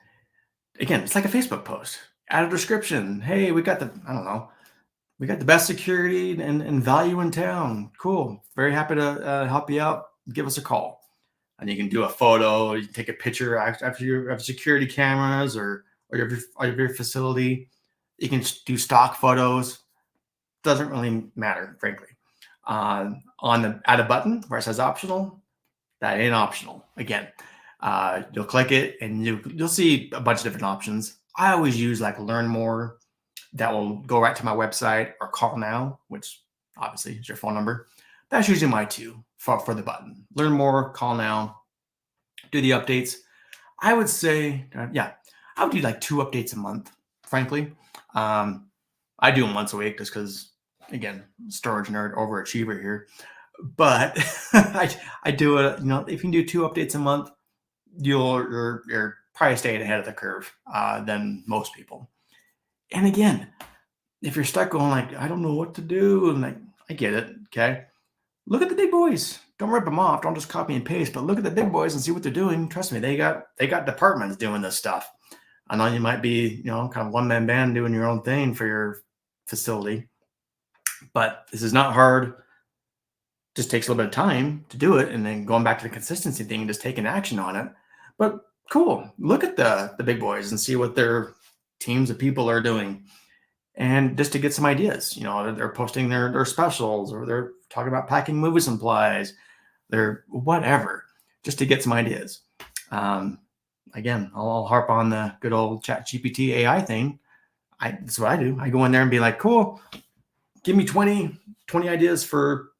again, it's like a Facebook post. Add a description. Hey, we got the best security and value in town. Cool. Very happy to help you out. Give us a call. And you can do a photo. You can take a picture after you have security cameras or your facility. You can do stock photos. Doesn't really matter, frankly. On the add a button where it says optional, that ain't optional. Again, you'll click it and you'll see a bunch of different options. I always use like learn more. That will go right to my website, or call now, which obviously is your phone number. That's usually my two for the button. Learn more, call now, do the updates. I would say, I would do like 2 updates a month, frankly. I do them once a week just because, again, storage nerd, overachiever here. But I do it, if you can do 2 updates a month, you're probably staying ahead of the curve than most people. And again, if you're stuck going like, I don't know what to do, and like, I get it, okay? Look at the big boys. Don't rip them off. Don't just copy and paste, but look at the big boys and see what they're doing. Trust me, they got departments doing this stuff. I know you might be, kind of one-man band doing your own thing for your facility, but this is not hard. Just takes a little bit of time to do it, and then going back to the consistency thing and just taking action on it. But cool. Look at the big boys and see what their teams of people are doing. And just to get some ideas, they're posting their specials, or they're talking about packing movie supplies, they're whatever, just to get some ideas. Again, I'll harp on the good old ChatGPT AI thing. That's what I do. I go in there and be like, cool, give me 20 ideas for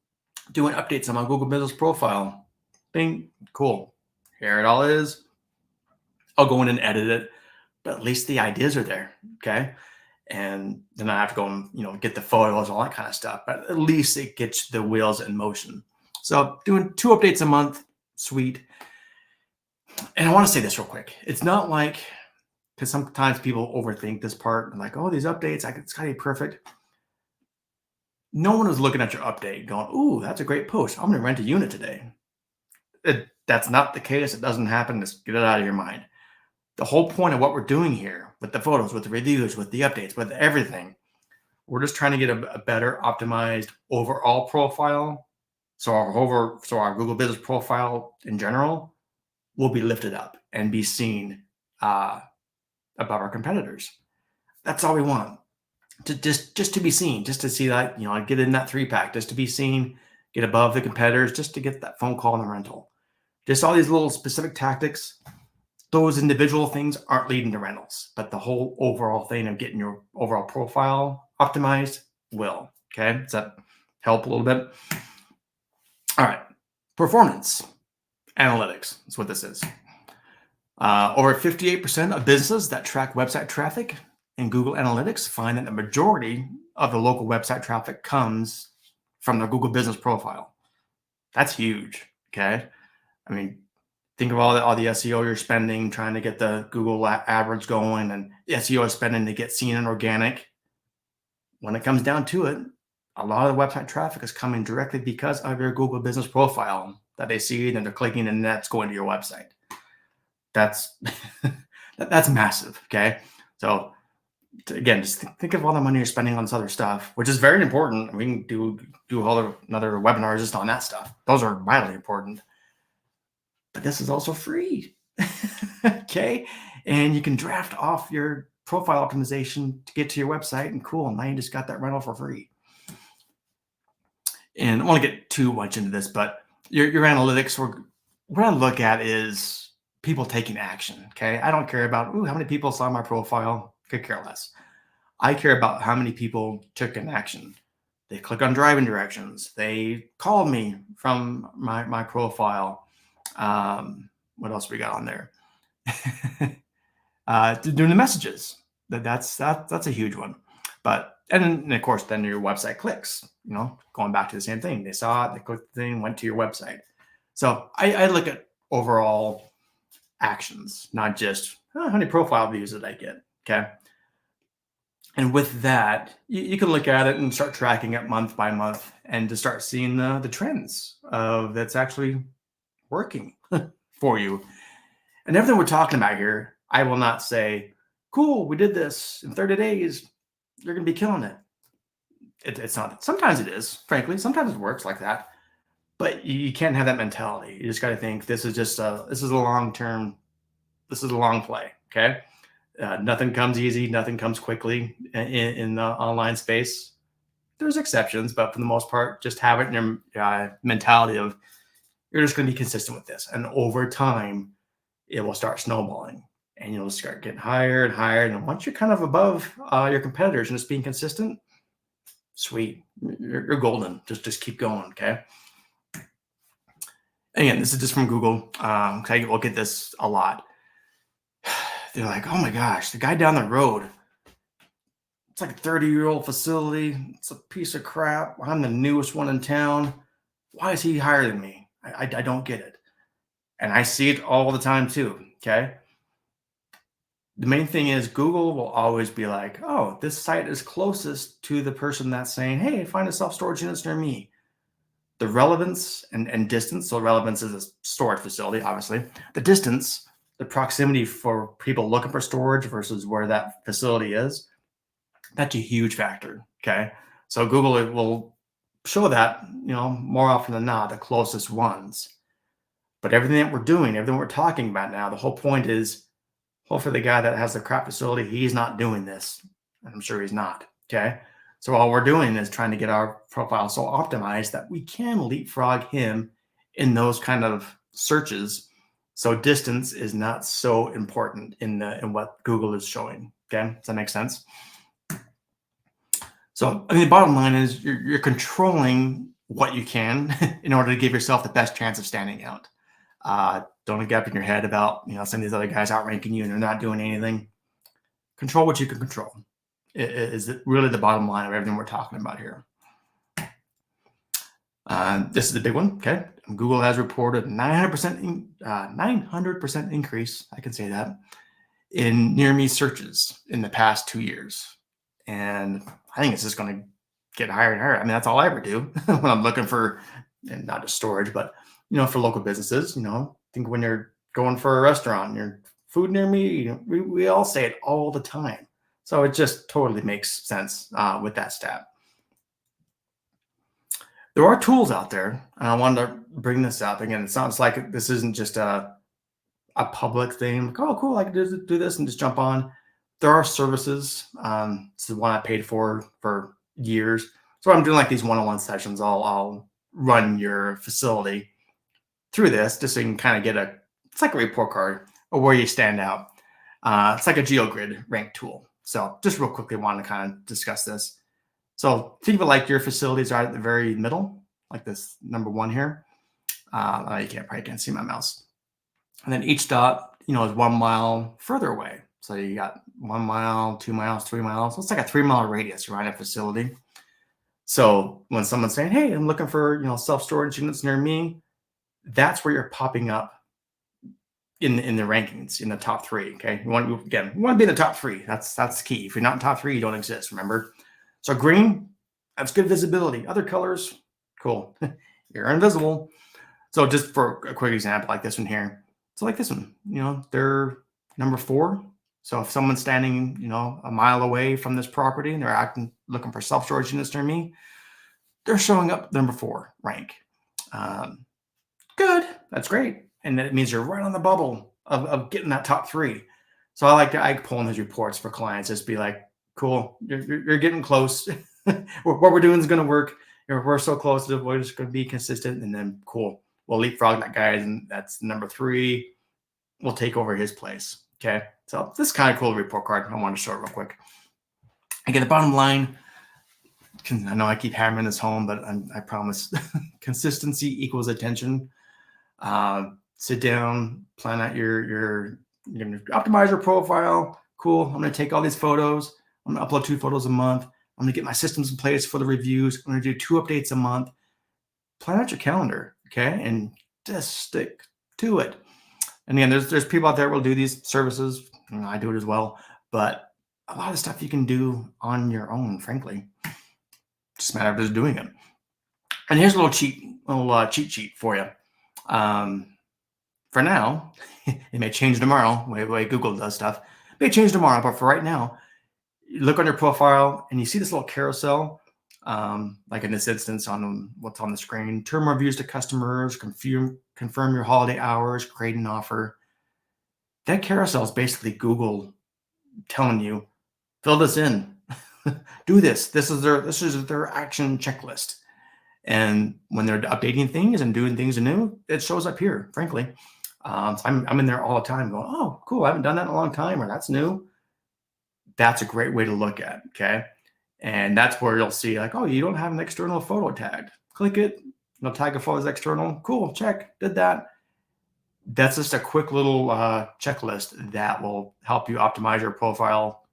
doing updates on my Google business profile. Bing, cool. Here it all is. I'll go in and edit it, but at least the ideas are there. Okay. And then I have to go and, get the photos, all that kind of stuff. But at least it gets the wheels in motion. So doing 2 updates a month, sweet. And I want to say this real quick. It's not like, because sometimes people overthink this part and like, oh, these updates, it's got to be perfect. No one is looking at your update going, ooh, that's a great post. I'm going to rent a unit today. That's not the case. It doesn't happen. Just get it out of your mind. The whole point of what we're doing here with the photos, with the reviews, with the updates, with everything, we're just trying to get a better optimized overall profile. So our Google business profile in general will be lifted up and be seen above our competitors. That's all we want. To just to be seen, just to see that, get in that 3-pack, just to be seen, get above the competitors, just to get that phone call and the rental. Just all these little specific tactics. Those individual things aren't leading to rentals, but the whole overall thing of getting your overall profile optimized will. Okay. Does that help a little bit? All right. Performance analytics is what this is. Over 58% of businesses that track website traffic And Google Analytics find that the majority of the local website traffic comes from the Google business profile. That's huge. Okay. I mean, think of all the SEO you're spending trying to get the Google AdWords going, and SEO is spending to get seen and organic. When it comes down to it, a lot of the website traffic is coming directly because of your Google business profile that they see, and they're clicking, and that's going to your website. That's that's massive. Okay. So again, just think of all the money you're spending on this other stuff, which is very important. We can do another webinar just on that stuff. Those are vitally important. But this is also free. Okay. And you can draft off your profile optimization to get to your website, and cool. Now you just got that rental for free. And I don't want to get too much into this, but your analytics, what I look at is people taking action. Okay. I don't care about how many people saw my profile. Could care less. I care about how many people took an action. They click on driving directions. They called me from my profile. What else we got on there? Doing the messages. That's a huge one. But and of course, then your website clicks. Going back to the same thing. They saw it. They clicked the thing, went to your website. So I look at overall actions, not just how many profile views did I get. Okay. And with that, you can look at it and start tracking it month by month, and to start seeing the trends of that's actually working for you. And everything we're talking about here, I will not say, cool, we did this in 30 days. You're going to be killing it. It's not. Sometimes it is, frankly. Sometimes it works like that. But you can't have that mentality. You just got to think this is a long term. This is a long play. Okay. Nothing comes easy. Nothing comes quickly in the online space. There's exceptions, but for the most part, just have it in your mentality of you're just going to be consistent with this. And over time, it will start snowballing, and you'll start getting higher and higher. And once you're kind of above your competitors and just being consistent, sweet, you're golden. Just keep going. Okay. Again, this is just from Google. I look at this a lot. They're like, oh my gosh, the guy down the road, it's like a 30-year-old facility. It's a piece of crap. I'm the newest one in town. Why is he higher than me? I don't get it. And I see it all the time too. Okay. The main thing is Google will always be like, oh, this site is closest to the person that's saying, hey, find a self-storage units near me. The relevance and distance. So relevance is a storage facility, obviously. The distance, the proximity for people looking for storage versus where that facility is, that's a huge factor. Okay. So Google will show that, more often than not, the closest ones. But everything that we're doing, everything we're talking about now, the whole point is hopefully the guy that has the crap facility, he's not doing this. I'm sure he's not. Okay. So all we're doing is trying to get our profile so optimized that we can leapfrog him in those kind of searches. So distance is not so important in what Google is showing. Okay. Does that make sense? So the bottom line is you're controlling what you can in order to give yourself the best chance of standing out. Don't get up in your head about, some of these other guys outranking you and they're not doing anything. Control what you can control. Is really the bottom line of everything we're talking about here. This is a big one. Okay. Google has reported 900% increase. I can say that in near me searches in the past 2 years. And I think it's just going to get higher and higher. I mean, that's all I ever do when I'm looking for, and not just storage, but, for local businesses, I think when you're going for a restaurant, your food near me, we all say it all the time. So it just totally makes sense with that stat. There are tools out there, and I wanted to bring this up. Again, it sounds like this isn't just a public thing. Like, oh, cool, I can do this and just jump on. There are services. It's the one I paid for years. So I'm doing like these one-on-one sessions. I'll run your facility through this just so you can kind of get it's like a report card of where you stand out. It's like a GeoGrid rank tool. So just real quickly, want to kind of discuss this. So think of it like your facilities are at the very middle, like this number one here. You probably can't see my mouse. And then each dot, is 1 mile further away. So you got 1 mile, 2 miles, 3 miles. It's like a 3-mile radius around a facility. So when someone's saying, "Hey, I'm looking for self-storage units near me," that's where you're popping up in the rankings in the top 3. Okay, you want to be in the top 3. That's key. If you're not in top 3, you don't exist. Remember. So green, that's good visibility. Other colors, cool. You're invisible. So just for a quick example, like this one here. So like this one, they're number 4. So if someone's standing, a mile away from this property and they're looking for self-storage units near me, they're showing up number 4 rank. Good. That's great. And it means you're right on the bubble of getting that top 3. So I like pulling those reports for clients. Just be like, cool, you're getting close. What we're doing is going to work. We're so close to it. We're just going to be consistent. And then cool. We'll leapfrog that guy. And that's number 3. We'll take over his place. Okay. So this is kind of cool report card. I want to show it real quick. Again, the bottom line, I know I keep hammering this home, but I promise consistency equals attention. Sit down, plan out you're going to optimize your profile. Cool. I'm going to take all these photos. I'm going to upload 2 photos a month. I'm going to get my systems in place for the reviews. I'm going to do 2 updates a month. Plan out your calendar. Okay. And just stick to it. And again, there's people out there who will do these services. I do it as well, but a lot of stuff you can do on your own, frankly. Just a matter of just doing it. And here's a little cheat sheet for you. For now, it may change tomorrow, the way Google does stuff. It may change tomorrow, but for right now, you look on your profile and you see this little carousel, like in this instance on what's on the screen. Term reviews to customers, confirm your holiday hours, create an offer. That carousel is basically Google telling you, fill this in, do this. This is their action checklist. And when they're updating things and doing things anew, it shows up here, frankly. So I'm in there all the time going, oh, cool. I haven't done that in a long time, or that's new. That's a great way to look at. Okay. And that's where you'll see like, oh, you don't have an external photo tagged. Click it. Tag a photo as external. Cool. Check. Did that. That's just a quick little checklist that will help you optimize your profile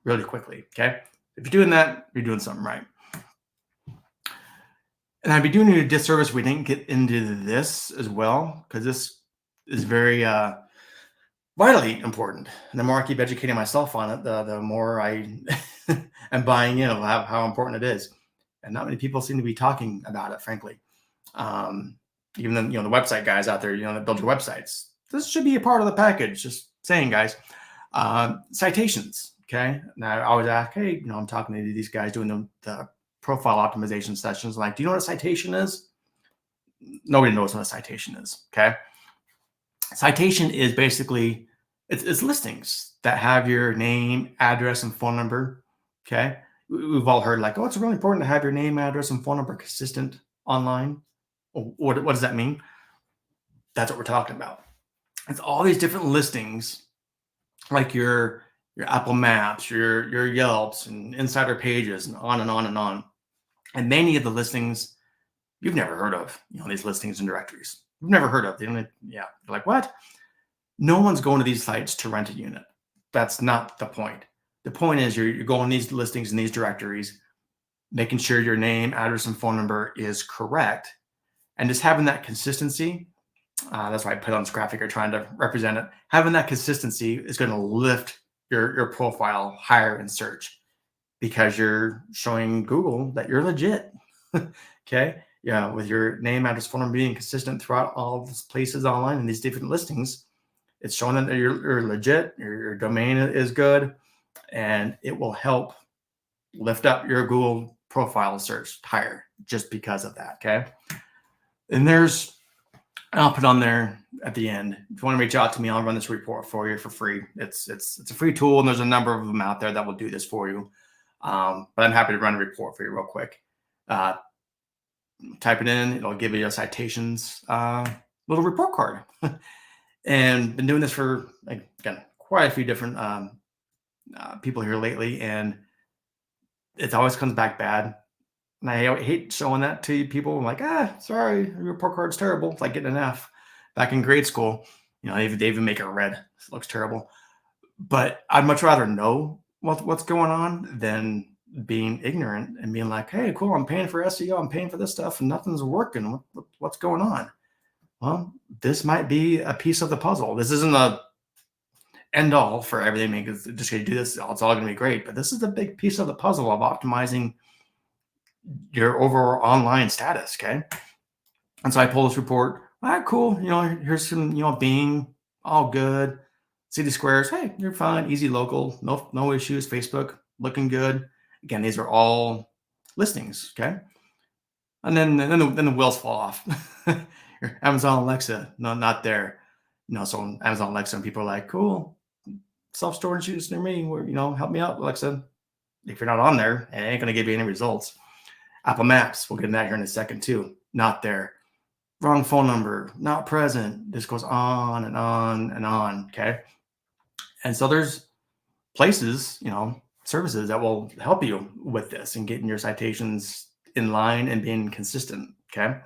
really quickly. Okay. If you're doing that, you're doing something right. And I'd be doing you a disservice if we didn't get into this as well, because this is very vitally important. And the more I keep educating myself on it, the more I am buying in of how important it is. And not many people seem to be talking about it, frankly. Even the the website guys out there, that build your websites. This should be a part of the package. Just saying, guys. Citations. Okay. Now I always ask, hey, I'm talking to these guys doing the profile optimization sessions. Like, do you know what a citation is? Nobody knows what a citation is. Okay. Citation is basically it's listings that have your name, address, and phone number. Okay. We've all heard like, oh, it's really important to have your name, address, and phone number consistent online. What does that mean? That's what we're talking about. It's all these different listings, like your Apple Maps, your Yelps, and Insider Pages, and on and on and on. And many of the listings you've never heard of, these listings and directories. You've never heard of. You're like, what? No one's going to these sites to rent a unit. That's not the point. The point is you're going to these listings and these directories, making sure your name, address, and phone number is correct. And just having that consistency, that's why I put on this graphic or trying to represent it. Having that consistency is going to lift your profile higher in search because you're showing Google that you're legit. Okay. Yeah. With your name, address, phone number being consistent throughout all these places online and these different listings, it's showing that you're legit, your domain is good, and it will help lift up your Google profile search higher just because of that. Okay. And I'll put on there at the end. If you want to reach out to me, I'll run this report for you for free. It's a free tool, and there's a number of them out there that will do this for you. But I'm happy to run a report for you real quick. Type it in; it'll give you a citations little report card. And been doing this for again quite a few different people here lately, and it always comes back bad. And I hate showing that to people. I'm like, sorry, your report card's terrible. It's like getting an F back in grade school. They even make it red. It looks terrible. But I'd much rather know what's going on than being ignorant and being like, hey, cool, I'm paying for SEO, I'm paying for this stuff, and nothing's working. What's going on? Well, this might be a piece of the puzzle. This isn't a end all for everything because just going to do this, it's all going to be great. But this is a big piece of the puzzle of optimizing your overall online status. Okay. And so I pull this report. All right, cool. Here's some, Bing, all good. City Squares, hey, you're fine. Easy local, no issues. Facebook, looking good. Again, these are all listings. Okay. And then the wheels fall off. Your Amazon Alexa, no, not there. So on Amazon Alexa, and people are like, cool, self-storage units near me, where, help me out, Alexa. If you're not on there, it ain't going to give you any results. Apple Maps, we'll get into that here in a second too. Not there. Wrong phone number, not present. This goes on and on and on. Okay. And so there's places, services that will help you with this and getting your citations in line and being consistent. Okay.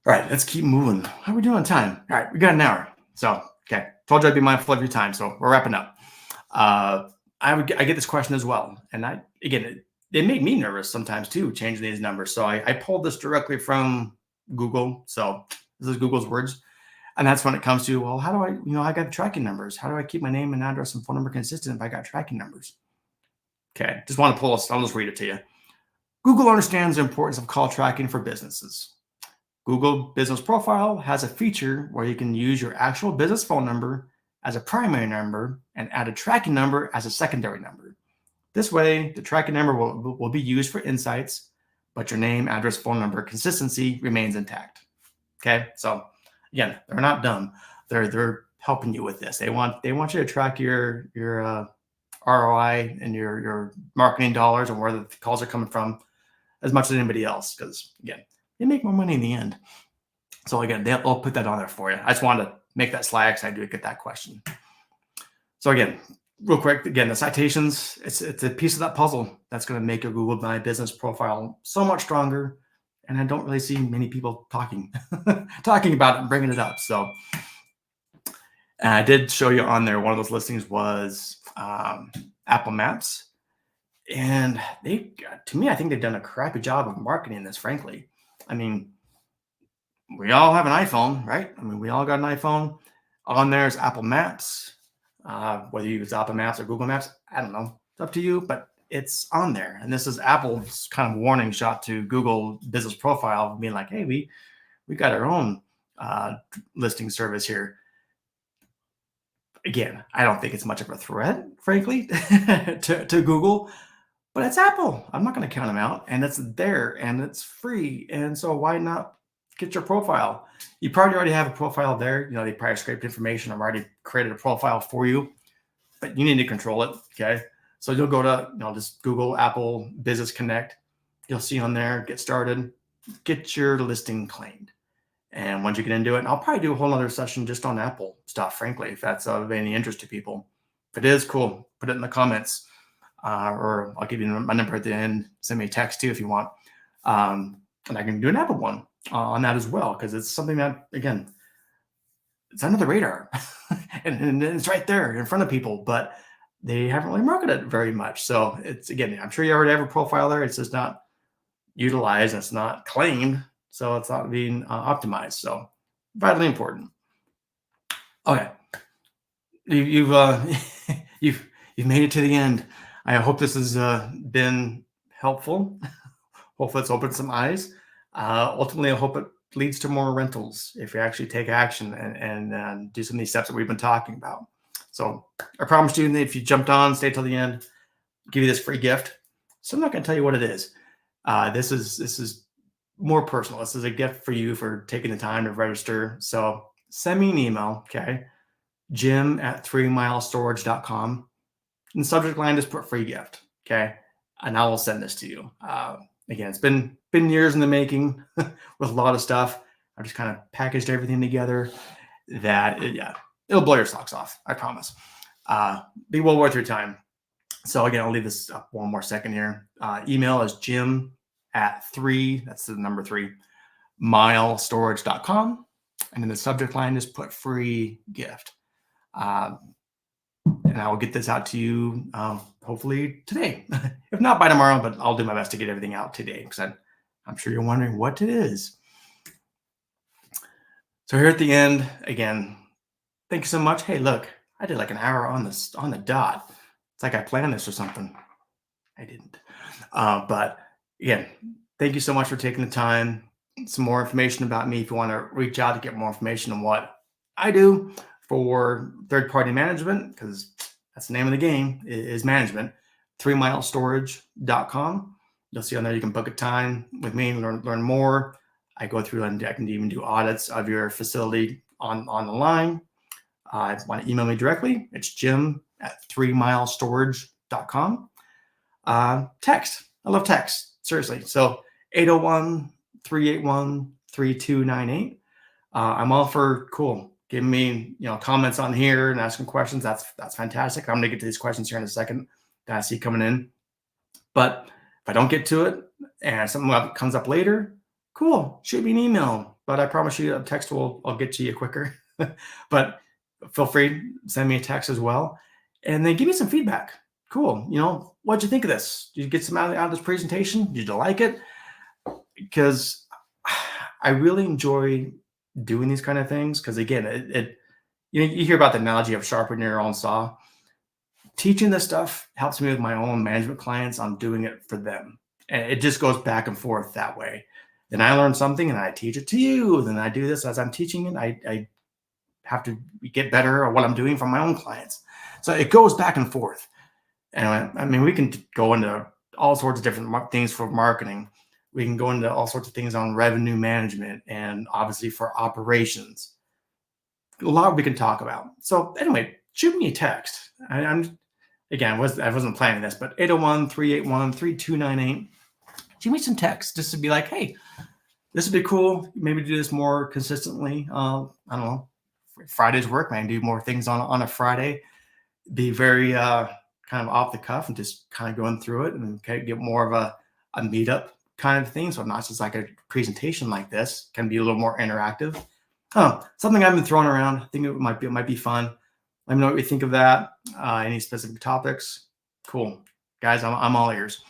All right, let's keep moving. How are we doing on time? All right, we got an hour. So, okay, told you I'd be mindful of your time. So we're wrapping up. I get this question as well. And it made me nervous sometimes too, changing these numbers. So I pulled this directly from Google. So this is Google's words. And that's when it comes to, well, how do I, I got tracking numbers. How do I keep my name and address and phone number consistent if I got tracking numbers? Okay, just want to pull this. I'll just read it to you. Google understands the importance of call tracking for businesses. Google Business Profile has a feature where you can use your actual business phone number as a primary number and add a tracking number as a secondary number. This way, the tracking number will be used for insights, but your name, address, phone number consistency remains intact. Okay, so again, they're not dumb. They're helping you with this. They want you to track your ROI and your marketing dollars and where the calls are coming from as much as anybody else, because again, they make more money in the end. So again, they'll put that on there for you. I just wanted to make that slide because I do get that question. So again, real quick, again, the citations, it's a piece of that puzzle that's going to make your Google My Business profile so much stronger. And I don't really see many people talking about it and bringing it up. So I did show you on there, one of those listings was Apple Maps. And to me, I think they've done a crappy job of marketing this, frankly. I mean, we all have an iPhone, right? I mean, we all got an iPhone. On there is Apple Maps. Whether you use Apple Maps or Google Maps, I don't know. It's up to you, but it's on there. And this is Apple's kind of warning shot to Google Business Profile, being like, hey, we got our own listing service here. Again, I don't think it's much of a threat, frankly, to Google. But it's Apple. I'm not going to count them out. And it's there and it's free. And so why not get your profile? You probably already have a profile there. They probably scraped information or already created a profile for you, but you need to control it. Okay. So you'll go to, just Google Apple Business Connect. You'll see on there, get started, get your listing claimed. And once you get into it, I'll probably do a whole other session just on Apple stuff, frankly, if that's of any interest to people. If it is, cool. Put it in the comments. Or I'll give you my number at the end. Send me a text too if you want. And I can do an Apple one on that as well, because it's something that, again, it's under the radar and it's right there in front of people, but they haven't really marketed it very much. So it's, again, I'm sure you already have a profile there. It's just not utilized. It's not claimed. So it's not being optimized. So vitally important. Okay. You've made it to the end. I hope this has been helpful. Hopefully it's opened some eyes. Ultimately, I hope it leads to more rentals if you actually take action and do some of these steps that we've been talking about. So I promise you that if you jumped on, stay till the end, I'll give you this free gift. So I'm not going to tell you what it is. This is more personal. This is a gift for you for taking the time to register. So send me an email, okay? Jim@3milestorage.com. In the subject line, just put free gift, okay? And I will send this to you. Again, it's been years in the making with a lot of stuff. I just kind of packaged everything together that, it'll blow your socks off. I promise. Be well worth your time. So again, I'll leave this up one more second here. Email is jim@3, that's the number 3, milestorage.com. And in the subject line, just put free gift. and I will get this out to you hopefully today. If not by tomorrow, but I'll do my best to get everything out today, because I'm sure you're wondering what it is. So here at the end, again, thank you so much. Hey, look, I did like an hour on the dot. It's like I planned this or something. I didn't. But again, thank you so much for taking the time. Some more information about me, if you want to reach out to get more information on what I do for third-party management, because that's the name of the game, is management. 3milestorage.com. You'll see on there you can book a time with me and learn more. I go through and I can even do audits of your facility on the line. If you want to email me directly, it's jim@3milestorage.com. Text. I love text. Seriously. So 801-381-3298. I'm all for giving me, comments on here and asking questions. That's fantastic. I'm going to get to these questions here in a second that I see coming in. But if I don't get to it and something comes up later, cool. Shoot me an email. But I promise you a text I'll get to you quicker. But feel free to send me a text as well. And then give me some feedback. Cool. What'd you think of this? Did you get some out of this presentation? Did you like it? Because I really enjoy doing these kind of things. Because again, you hear about the analogy of sharpening your own saw. Teaching this stuff helps me with my own management clients. I'm doing it for them. And it just goes back and forth that way. Then I learn something and I teach it to you. Then I do this as I'm teaching it. I have to get better at what I'm doing for my own clients. So it goes back and forth. And I mean, we can go into all sorts of different things for marketing. We can go into all sorts of things on revenue management and obviously for operations. A lot we can talk about. So anyway, shoot me a text. I wasn't planning this, but 801-381-3298. Shoot me some text just to be like, hey, this would be cool. Maybe do this more consistently. I don't know. Friday's work, man. Do more things on a Friday. Be very kind of off the cuff and just kind of going through it and get more of a meetup kind of thing. So not just like a presentation like this. Can be a little more interactive. Something I've been throwing around. I think it might be fun. Let me know what you think of that. Any specific topics? Cool, guys. I'm all ears.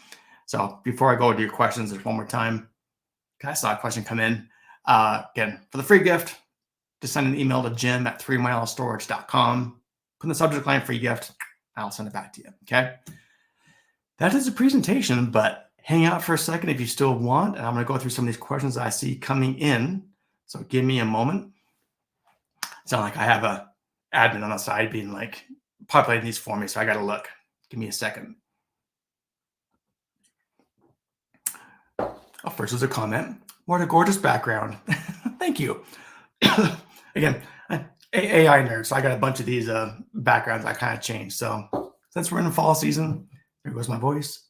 So before I go to your questions, there's one more time. I saw a question come in. Again, for the free gift, just send an email to jim@3milestorage.com. Put in the subject line free gift. I'll send it back to you. Okay. That is a presentation, but hang out for a second if you still want. And I'm going to go through some of these questions that I see coming in. So give me a moment. It's not like I have a admin on the side being like populating these for me. So I got to look. Give me a second. Oh, first is a comment. What a gorgeous background. Thank you. Again, AI nerd, so I got a bunch of these backgrounds I kind of changed. So since we're in the fall season, there goes my voice.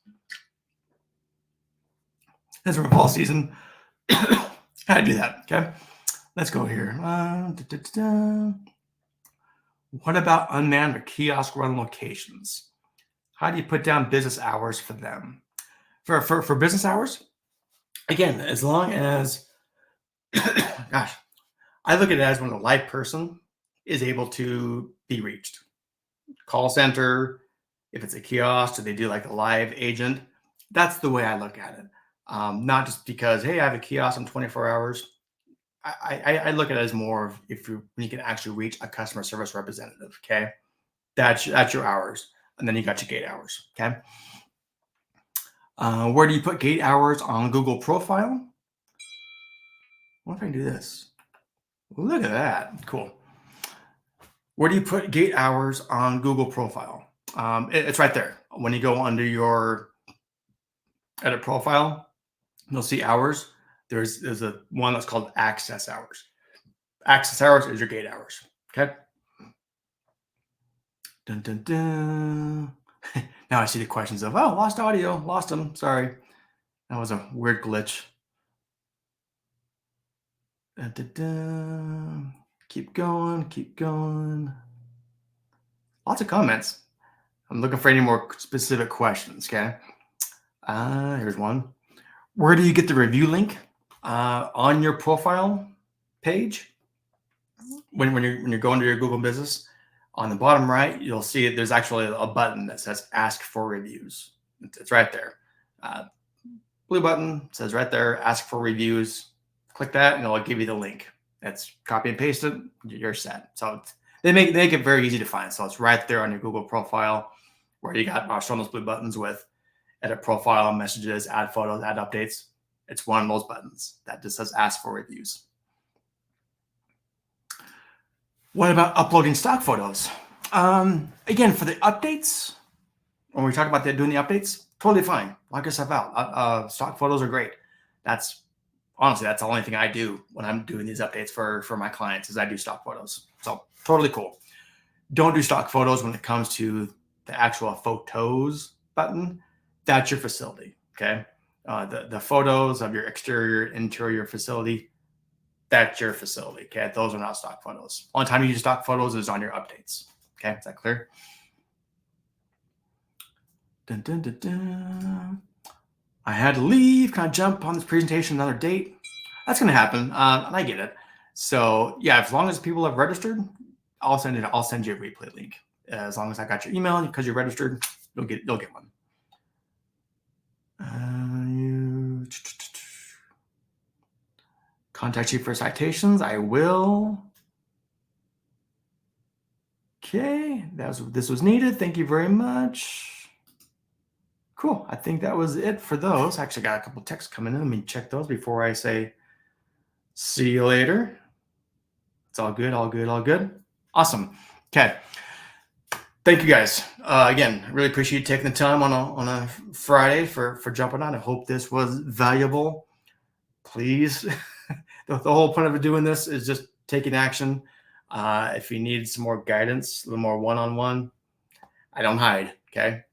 Since we're in fall season, how to do that, okay? Let's go here. What about unmanned or kiosk run locations? How do you put down business hours for them? For business hours, again, as long as, gosh, I look at it as when a live person is able to be reached. Call center, if it's a kiosk, do they do like a live agent? That's the way I look at it. Not just because, hey, I have a kiosk in 24 hours. I look at it as more of when you can actually reach a customer service representative. Okay, that's your hours, and then you got your gate hours. Okay, where do you put gate hours on Google profile? What if I do this? Look at that, cool. Where do you put gate hours on Google profile? It's right there. When you go under your edit profile, you'll see hours. There's a one that's called access hours. Access hours is your gate hours. Okay. Dun, dun, dun. Now I see the questions of, oh, lost audio, lost them. Sorry. That was a weird glitch. Dun, dun, dun. Keep going, keep going. Lots of comments. I'm looking for any more specific questions. Okay. Here's one. Where do you get the review link? On your profile page. When you're going to your Google business, On the bottom right, you'll see there's actually a button that says ask for reviews. It's right there. Blue button says right there, ask for reviews. Click that and it'll give you the link. That's copy and paste it, you're set. So they make it very easy to find. So it's right there on your Google profile where you got shown those blue buttons with edit profile, messages, add photos, add updates. It's one of those buttons that just says ask for reviews. What about uploading stock photos? Again, for the updates, when we talk about doing the updates, totally fine. Lock yourself out. Stock photos are great. That's the only thing I do when I'm doing these updates for my clients is I do stock photos. So totally cool. Don't do stock photos when it comes to the actual photos button. That's your facility. Okay. The photos of your exterior, interior facility, that's your facility. Okay. Those are not stock photos. Only time you use stock photos is on your updates. Okay. Is that clear? Dun, dun, dun, dun. I had to leave, kind of jump on this presentation another date. That's going to happen. And I get it. So yeah, as long as people have registered, I'll send you a replay link. As long as I got your email, because you're registered, you'll get one. Contact you for citations. I will. Okay, this was needed. Thank you very much. Cool. I think that was it for those. I actually got a couple texts coming in. Let me check those before I say see you later. It's all good, all good, all good. Awesome. Okay. Thank you guys. Again, really appreciate you taking the time on a Friday for jumping on. I hope this was valuable. Please, the whole point of doing this is just taking action. If you need some more guidance, a little more one-on-one, I don't hide. Okay.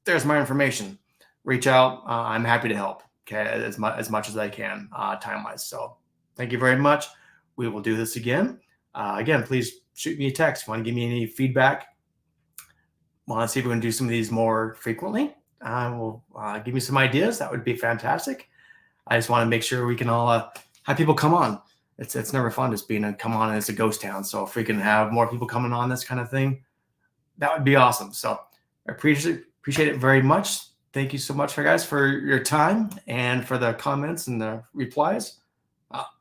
There's my information. Reach out. I'm happy to help. Okay. As much as I can, time-wise. So thank you very much. We will do this again. Again, please shoot me a text. Want to give me any feedback? Want to see if we can do some of these more frequently? Will give me some ideas. That would be fantastic. I just want to make sure we can all have people come on. It's never fun just come on and it's a ghost town. So if we can have more people coming on this kind of thing, that would be awesome. So I appreciate it very much. Thank you so much, guys, for your time and for the comments and the replies.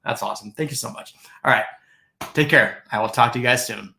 That's awesome. Thank you so much. All right. Take care. I will talk to you guys soon.